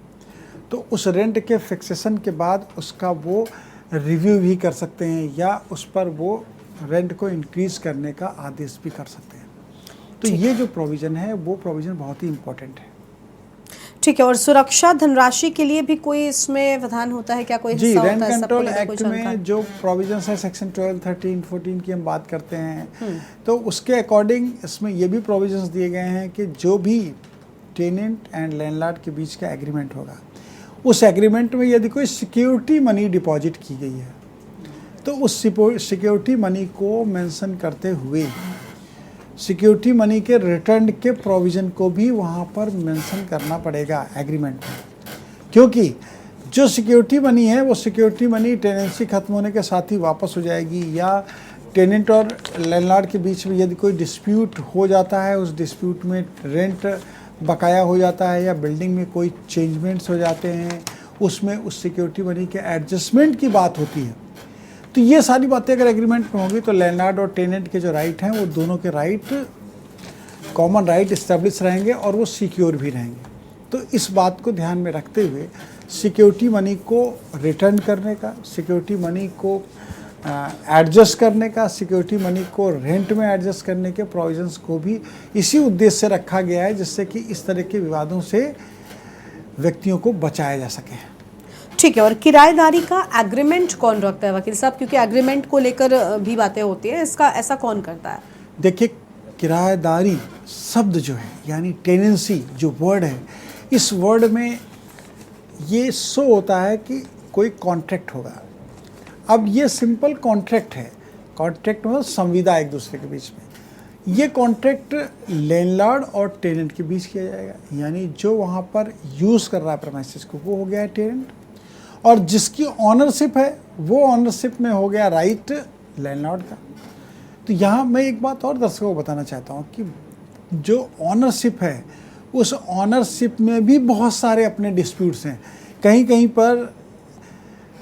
[SPEAKER 2] तो उस रेंट के फिक्सेशन के बाद उसका वो रिव्यू भी कर सकते हैं या उस पर वो रेंट को इंक्रीज़ करने का आदेश भी कर सकते हैं। तो ये जो प्रोविज़न है वो प्रोविज़न बहुत ही इम्पोर्टेंट है।
[SPEAKER 1] ठीक है। और सुरक्षा धनराशि के लिए भी कोई इसमें विधान होता है क्या? कोई
[SPEAKER 2] जी,
[SPEAKER 1] हिस्सा
[SPEAKER 2] रेंट
[SPEAKER 1] होता है
[SPEAKER 2] कंट्रोल एक्ट में जो प्रोविजंस है सेक्शन 12, 13, 14 की हम बात करते हैं, तो उसके अकॉर्डिंग इसमें ये भी प्रोविजंस दिए गए हैं कि जो भी टेनेंट एंड लैंडलॉर्ड के बीच का एग्रीमेंट होगा, उस एग्रीमेंट में यदि कोई सिक्योरिटी मनी डिपॉजिट की गई है तो उस सिक्योरिटी मनी को मेंशन करते हुए सिक्योरिटी मनी के रिटर्न के प्रोविज़न को भी वहाँ पर मेंशन करना पड़ेगा एग्रीमेंट में, क्योंकि जो सिक्योरिटी मनी है वो सिक्योरिटी मनी टेनेंसी खत्म होने के साथ ही वापस हो जाएगी, या टेनेंट और लैंडलॉर्ड के बीच में यदि कोई डिस्प्यूट हो जाता है, उस डिस्प्यूट में रेंट बकाया हो जाता है या बिल्डिंग में कोई चेंजमेंट्स हो जाते हैं, उसमें उस सिक्योरिटी मनी के एडजस्टमेंट की बात होती है। तो ये सारी बातें अगर एग्रीमेंट में होगी तो लैंडलॉर्ड और टेनेंट के जो राइट हैं वो दोनों के राइट कॉमन राइट इस्टेब्लिश रहेंगे और वो सिक्योर भी रहेंगे। तो इस बात को ध्यान में रखते हुए सिक्योरिटी मनी को रिटर्न करने का, सिक्योरिटी मनी को एडजस्ट करने का, सिक्योरिटी मनी को रेंट में एडजस्ट करने के प्रोविजंस को भी इसी उद्देश्य से रखा गया है, जिससे कि इस तरह के विवादों से व्यक्तियों को बचाया जा सके।
[SPEAKER 1] ठीक है, और किराएदारी का एग्रीमेंट कौन रखता है वकील साहब, क्योंकि एग्रीमेंट को लेकर भी बातें होती हैं, इसका ऐसा कौन करता है?
[SPEAKER 2] देखिए, किराएदारी शब्द जो है, यानी टेनेंसी जो वर्ड है, इस वर्ड में ये शो होता है कि कोई कॉन्ट्रैक्ट होगा। अब ये सिंपल कॉन्ट्रैक्ट है, कॉन्ट्रैक्ट मतलब संविदा एक दूसरे के बीच में। ये कॉन्ट्रैक्ट लैंडलॉर्ड और टेनेंट के बीच किया जाएगा, यानी जो वहाँ पर यूज़ कर रहा है प्रेमाइसेस को वो हो गया है टेनेंट, और जिसकी ऑनरशिप है वो ऑनरशिप में हो गया राइट लैंडलॉर्ड का। तो यहाँ मैं एक बात और दर्शकों को बताना चाहता हूँ कि जो ऑनरशिप है उस ऑनरशिप में भी बहुत सारे अपने डिस्प्यूट्स हैं। कहीं कहीं पर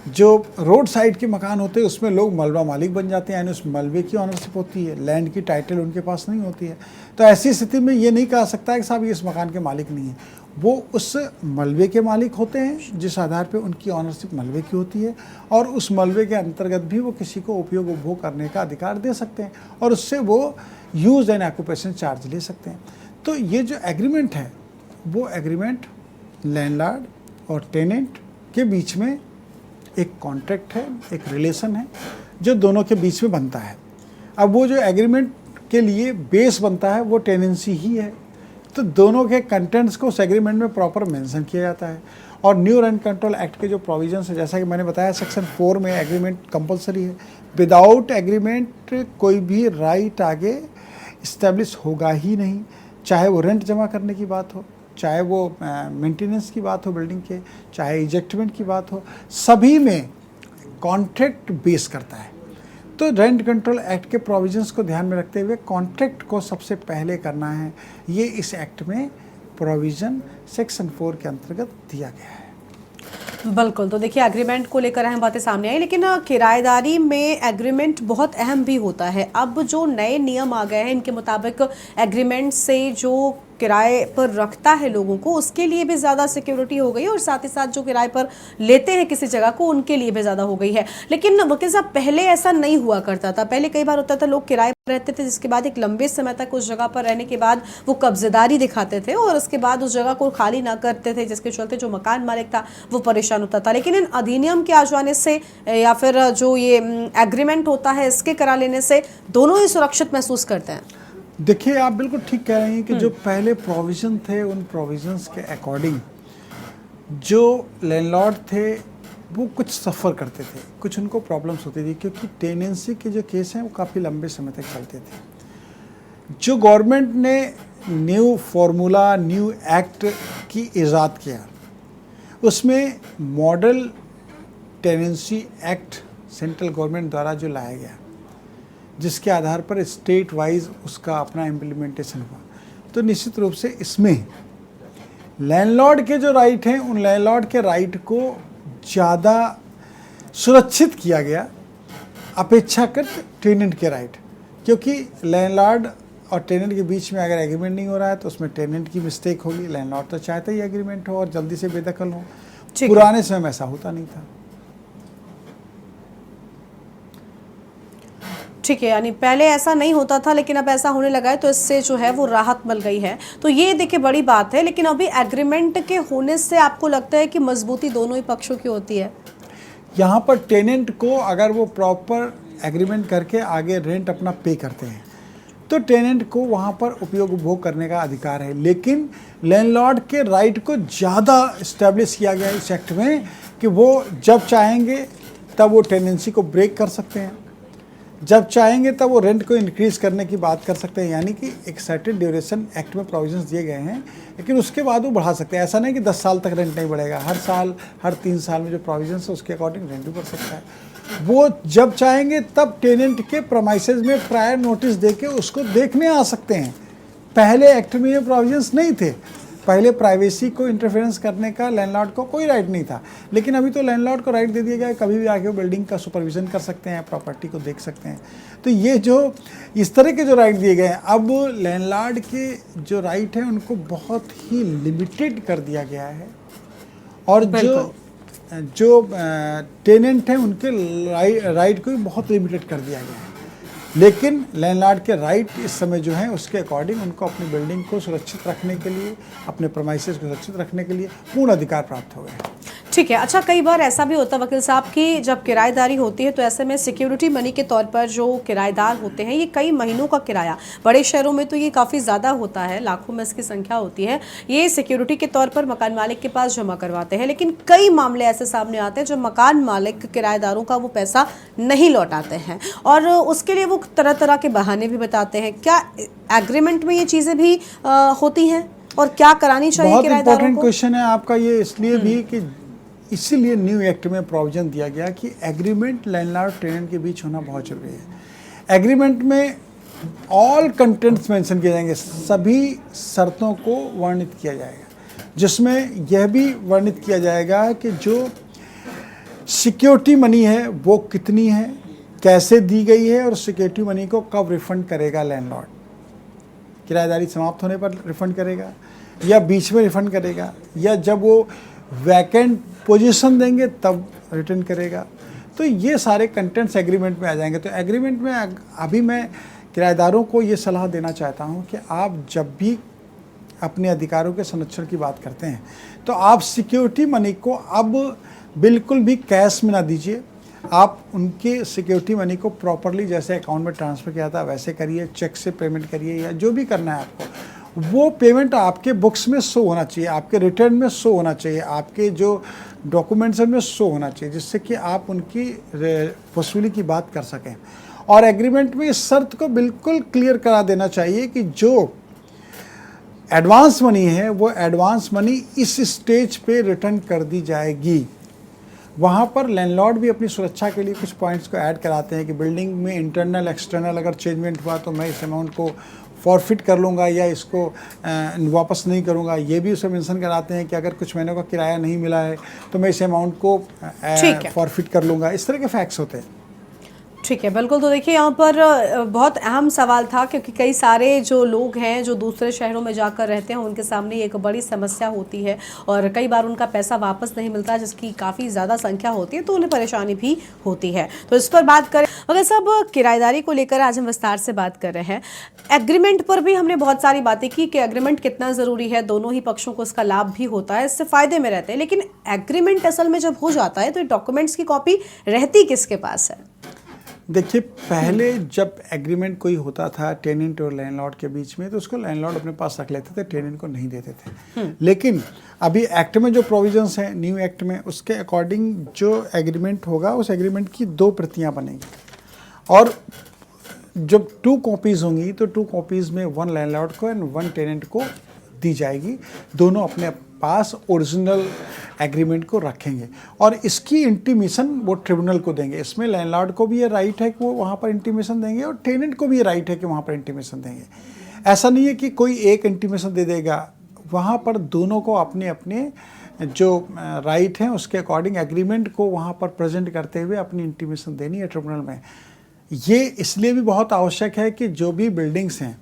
[SPEAKER 2] जो रोड साइड के मकान होते हैं उसमें लोग मलबा मालिक बन जाते हैं, यानी उस मलबे की ऑनरशिप होती है, लैंड की टाइटल उनके पास नहीं होती है। तो ऐसी स्थिति में ये नहीं कहा सकता है कि साहब ये इस मकान के मालिक नहीं है, वो उस मलबे के मालिक होते हैं जिस आधार पे उनकी ऑनरशिप मलबे की होती है, और उस मलबे के अंतर्गत भी वो किसी को उपयोग उपभोग करने का अधिकार दे सकते हैं, और उससे वो यूज एंड ऑक्यूपेशन चार्ज ले सकते हैं। तो ये जो एग्रीमेंट है वो एग्रीमेंट लैंडलॉर्ड और टेनेंट के बीच में एक कॉन्ट्रैक्ट है, एक रिलेशन है जो दोनों के बीच में बनता है। अब वो जो एग्रीमेंट के लिए बेस बनता है वो टेनेंसी ही है, तो दोनों के कंटेंट्स को उस एग्रीमेंट में प्रॉपर मेंशन किया जाता है। और न्यू रेंट कंट्रोल एक्ट के जो प्रोविजंस है, जैसा कि मैंने बताया, सेक्शन 4 में एग्रीमेंट कंपलसरी है। विदाउट एग्रीमेंट कोई भी राइट आगे इस्टेब्लिश होगा ही नहीं, चाहे वो रेंट जमा करने की बात हो, चाहे वो मेंटेनेंस की बात हो बिल्डिंग के, चाहे इजेक्टमेंट की बात हो, सभी में कॉन्ट्रैक्ट बेस करता है। तो रेंट कंट्रोल एक्ट के प्रोविजंस को ध्यान में रखते हुए कॉन्ट्रैक्ट को सबसे पहले करना है, ये इस एक्ट में प्रोविजन सेक्शन 4 के अंतर्गत दिया गया है।
[SPEAKER 1] बिल्कुल, तो देखिए एग्रीमेंट को लेकर अहम बातें सामने आई, लेकिन किराएदारी में एग्रीमेंट बहुत अहम भी होता है। अब जो नए नियम आ गए हैं इनके मुताबिक एग्रीमेंट से जो किराए पर रखता है लोगों को उसके लिए भी ज़्यादा सिक्योरिटी हो गई है, और साथ ही साथ जो किराए पर लेते हैं किसी जगह को उनके लिए भी ज़्यादा हो गई है। लेकिन वकील साहब, पहले ऐसा नहीं हुआ करता था। पहले कई बार होता था लोग किराए पर रहते थे, जिसके बाद एक लंबे समय तक उस जगह पर रहने के बाद वो कब्जेदारी दिखाते थे और उसके बाद उस जगह को खाली ना करते थे, जिसके चलते जो मकान मालिक था वो परेशान होता था। लेकिन इन अधिनियम के आ जाने से या फिर जो ये एग्रीमेंट होता है इसके करा लेने से दोनों ही सुरक्षित महसूस करते हैं।
[SPEAKER 2] देखिए, आप बिल्कुल ठीक कह रहे हैं कि जो पहले प्रोविज़न थे उन प्रोविज़न्स के अकॉर्डिंग जो लैंडलॉर्ड थे वो कुछ सफ़र करते थे, कुछ उनको प्रॉब्लम्स होती थी, क्योंकि टेनेंसी के जो केस हैं वो काफ़ी लंबे समय तक चलते थे। जो गवर्नमेंट ने न्यू फार्मूला, न्यू एक्ट की ईजाद किया, उसमें model tenancy act central government द्वारा जो लाया गया, जिसके आधार पर स्टेट वाइज उसका अपना इम्प्लीमेंटेशन हुआ, तो निश्चित रूप से इसमें लैंडलॉर्ड के जो राइट हैं उन लैंडलॉर्ड के राइट को ज़्यादा सुरक्षित किया गया अपेक्षाकृत टेनेंट के राइट, क्योंकि लैंडलॉर्ड और टेनेंट के बीच में अगर एग्रीमेंट नहीं हो रहा है तो उसमें टेनेंट की मिस्टेक होगी। लैंडलॉर्ड तो चाहता ही एग्रीमेंट हो और जल्दी से बेदखल हो। पुराने समय में ऐसा होता नहीं था।
[SPEAKER 1] ठीक है, यानी पहले ऐसा नहीं होता था लेकिन अब ऐसा होने लगा है, तो इससे जो है वो राहत मिल गई है। तो ये देखिए बड़ी बात है। लेकिन अभी एग्रीमेंट के होने से आपको लगता है कि मजबूती दोनों ही पक्षों की होती है?
[SPEAKER 2] यहाँ पर टेनेंट को अगर वो प्रॉपर एग्रीमेंट करके आगे रेंट अपना पे करते हैं तो टेनेंट को वहाँ पर उपयोग उपभोग करने का अधिकार है। लेकिन लैंडलॉर्ड के राइट को ज़्यादा इस्टेब्लिश किया गया इस एक्ट में कि वो जब चाहेंगे तब वो टेनेंसी को ब्रेक कर सकते हैं, जब चाहेंगे तब वो रेंट को इंक्रीज़ करने की बात कर सकते हैं। यानी कि एक सर्टेन ड्यूरेशन एक्ट में प्रोविजंस दिए गए हैं, लेकिन उसके बाद वो बढ़ा सकते हैं। ऐसा नहीं कि 10 साल तक रेंट नहीं बढ़ेगा, हर साल, हर 3 साल में जो प्रोविजंस है उसके अकॉर्डिंग रेंट भी बढ़ सकता है। वो जब चाहेंगे तब टेनेंट के प्रमाइसेस में प्रायर नोटिस देके उसको देखने आ सकते हैं। पहले एक्ट में ये प्रोविजंस नहीं थे। पहले प्राइवेसी को इंटरफेरेंस करने का लैंडलॉर्ड को कोई राइट नहीं था, लेकिन अभी तो लैंडलॉर्ड को राइट दे दिया गया है, कभी भी आके वो बिल्डिंग का सुपरविजन कर सकते हैं, प्रॉपर्टी को देख सकते हैं। तो ये जो इस तरह के जो राइट दिए गए हैं, अब लैंडलॉर्ड के जो राइट हैं उनको बहुत ही लिमिटेड कर दिया गया है। और जो जो टेनेंट हैं उनके राइट को भी बहुत लिमिटेड कर दिया गया है, लेकिन लैंडलॉर्ड के राइट इस समय जो है उसके अकॉर्डिंग उनको अपनी बिल्डिंग को सुरक्षित रखने के लिए, अपने प्रेमाइसेस को सुरक्षित रखने के लिए पूर्ण अधिकार प्राप्त हो गए हैं।
[SPEAKER 1] ठीक है। अच्छा, कई बार ऐसा भी होता है वकील साहब कि जब किराएदारी होती है तो ऐसे में सिक्योरिटी मनी के तौर पर जो किराएदार होते हैं, ये कई महीनों का किराया, बड़े शहरों में तो ये काफ़ी ज़्यादा होता है, लाखों में इसकी संख्या होती है, ये सिक्योरिटी के तौर पर मकान मालिक के पास जमा करवाते हैं। लेकिन कई मामले ऐसे सामने आते हैं जो मकान मालिक किराएदारों का वो पैसा नहीं लौटाते हैं और उसके लिए वो तरह तरह के बहाने भी बताते हैं। क्या एग्रीमेंट में ये चीज़ें भी होती हैं और क्या करानी चाहिए
[SPEAKER 2] बहुत
[SPEAKER 1] किराएदारों
[SPEAKER 2] इंपॉर्टेंट
[SPEAKER 1] को?
[SPEAKER 2] क्वेश्चन है आपका ये, इसलिए भी कि इसीलिए न्यू एक्ट में प्रोविजन दिया गया कि एग्रीमेंट लैंडलॉर्ड टेनेंट के बीच होना बहुत जरूरी है। एग्रीमेंट में ऑल कंटेंट्स मेंशन किए जाएंगे, सभी शर्तों को वर्णित किया जाएगा, जिसमें यह भी वर्णित किया जाएगा कि जो सिक्योरिटी मनी है वो कितनी है, कैसे दी गई है और सिक्योरिटी मनी को कब रिफंड करेगा लैंडलॉर्ड। किराएदारी समाप्त होने पर रिफंड करेगा या बीच में रिफंड करेगा या जब वो वैकेंट पोजीशन देंगे तब रिटर्न करेगा। तो ये सारे कंटेंट्स एग्रीमेंट में आ जाएंगे। तो एग्रीमेंट में अभी मैं किराएदारों को ये सलाह देना चाहता हूँ कि आप जब भी अपने अधिकारों के संरक्षण की बात करते हैं तो आप सिक्योरिटी मनी को अब बिल्कुल भी कैश में ना दीजिए। आप उनके सिक्योरिटी मनी को प्रॉपरली जैसे अकाउंट में ट्रांसफ़र किया था वैसे करिए, चेक से पेमेंट करिए या जो भी करना है आपको, वो पेमेंट आपके बुक्स में शो होना चाहिए, आपके रिटर्न में शो होना चाहिए, आपके जो डॉक्यूमेंट्स में शो होना चाहिए, जिससे कि आप उनकी वसूली की बात कर सकें। और एग्रीमेंट में इस शर्त को बिल्कुल क्लियर करा देना चाहिए कि जो एडवांस मनी है वो एडवांस मनी इस स्टेज पे रिटर्न कर दी जाएगी। वहाँ पर लैंडलॉर्ड भी अपनी सुरक्षा के लिए कुछ पॉइंट्स को ऐड कराते हैं कि बिल्डिंग में इंटरनल एक्सटर्नल अगर चेंजमेंट हुआ तो मैं इस अमाउंट को फॉरफिट कर लूँगा या इसको वापस नहीं करूँगा। ये भी उसे मेंशन कराते हैं कि अगर कुछ महीनों का किराया नहीं मिला है तो मैं इस अमाउंट को फॉरफिट कर लूँगा। इस तरह के फैक्ट्स होते हैं।
[SPEAKER 1] ठीक है, बिल्कुल। तो देखिए यहाँ पर बहुत अहम सवाल था क्योंकि कई सारे जो लोग हैं जो दूसरे शहरों में जाकर रहते हैं उनके सामने एक बड़ी समस्या होती है और कई बार उनका पैसा वापस नहीं मिलता, जिसकी काफ़ी ज़्यादा संख्या होती है, तो उन्हें परेशानी भी होती है। तो इस पर बात करें, मगर सब किराएदारी को लेकर आज हम विस्तार से बात कर रहे हैं। एग्रीमेंट पर भी हमने बहुत सारी बातें की कि एग्रीमेंट कितना ज़रूरी है, दोनों ही पक्षों को इसका लाभ भी होता है, इससे फ़ायदे में रहते हैं। लेकिन एग्रीमेंट असल में जब हो जाता है तो डॉक्यूमेंट्स की कॉपी रहती किसके पास है?
[SPEAKER 2] देखिए, पहले जब एग्रीमेंट कोई होता था टेनेंट और लैंडलॉर्ड के बीच में तो उसको लैंडलॉर्ड अपने पास रख लेते थे, टेनेंट को नहीं देते थे। लेकिन अभी एक्ट में जो प्रोविजंस हैं न्यू एक्ट में, उसके अकॉर्डिंग जो एग्रीमेंट होगा उस एग्रीमेंट की 2 प्रतियां बनेंगी और जब 2 कॉपीज़ होंगी तो 2 कॉपीज़ में 1 लैंडलॉर्ड को एंड 1 टेनेंट को दी जाएगी। दोनों अपने पास ओरिजिनल एग्रीमेंट को रखेंगे और इसकी इंटीमेशन वो ट्रिब्यूनल को देंगे। इसमें लैंडलॉर्ड को भी ये राइट है कि वो वहाँ पर इंटीमेशन देंगे और टेनेंट को भी ये राइट है कि वहाँ पर इंटीमेशन देंगे। ऐसा नहीं है कि कोई एक इंटीमेशन दे देगा, वहाँ पर दोनों को अपने अपने जो राइट हैं उसके अकॉर्डिंग एग्रीमेंट को वहाँ पर प्रेजेंट करते हुए अपनी इंटीमेशन देनी है ट्रिब्यूनल में। ये इसलिए भी बहुत आवश्यक है कि जो भी बिल्डिंग्स हैं,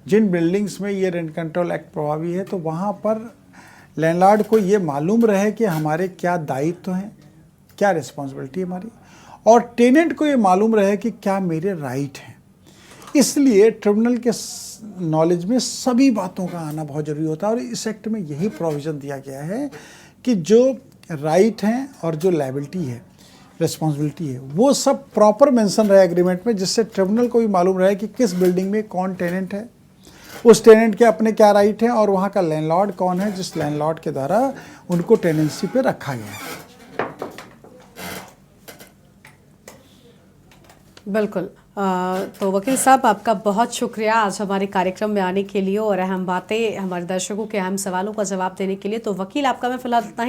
[SPEAKER 2] जिन बिल्डिंग्स में ये रेंट कंट्रोल एक्ट प्रभावी है, तो वहाँ पर लैंडलॉर्ड को ये मालूम रहे कि हमारे क्या दायित्व हैं, क्या रिस्पॉन्सिबिलिटी है हमारी, और टेनेंट को ये मालूम रहे कि क्या मेरे राइट हैं। इसलिए ट्रिब्यूनल के नॉलेज में सभी बातों का आना बहुत ज़रूरी होता है और इस एक्ट में यही प्रोविज़न दिया गया है कि जो राइट हैं और जो लायबिलिटी है, रिस्पॉन्सिबिलिटी है, वो सब प्रॉपर मेंशन रहे एग्रीमेंट में, जिससे ट्रिब्यूनल को भी मालूम रहे कि किस बिल्डिंग में कौन टेनेंट है, उस टेनेंट के अपने क्या राइट हैं और वहाँ का लैंडलॉर्ड कौन है जिस लैंडलॉर्ड के द्वारा उनको टेनेंसी पे रखा गया है।
[SPEAKER 1] बिल्कुल। तो वकील साहब, आपका बहुत शुक्रिया आज हमारे कार्यक्रम में आने के लिए और अहम बातें, हमारे दर्शकों के अहम सवालों का जवाब देने के लिए। तो वकील, आपका मैं फिलहाल इतना ही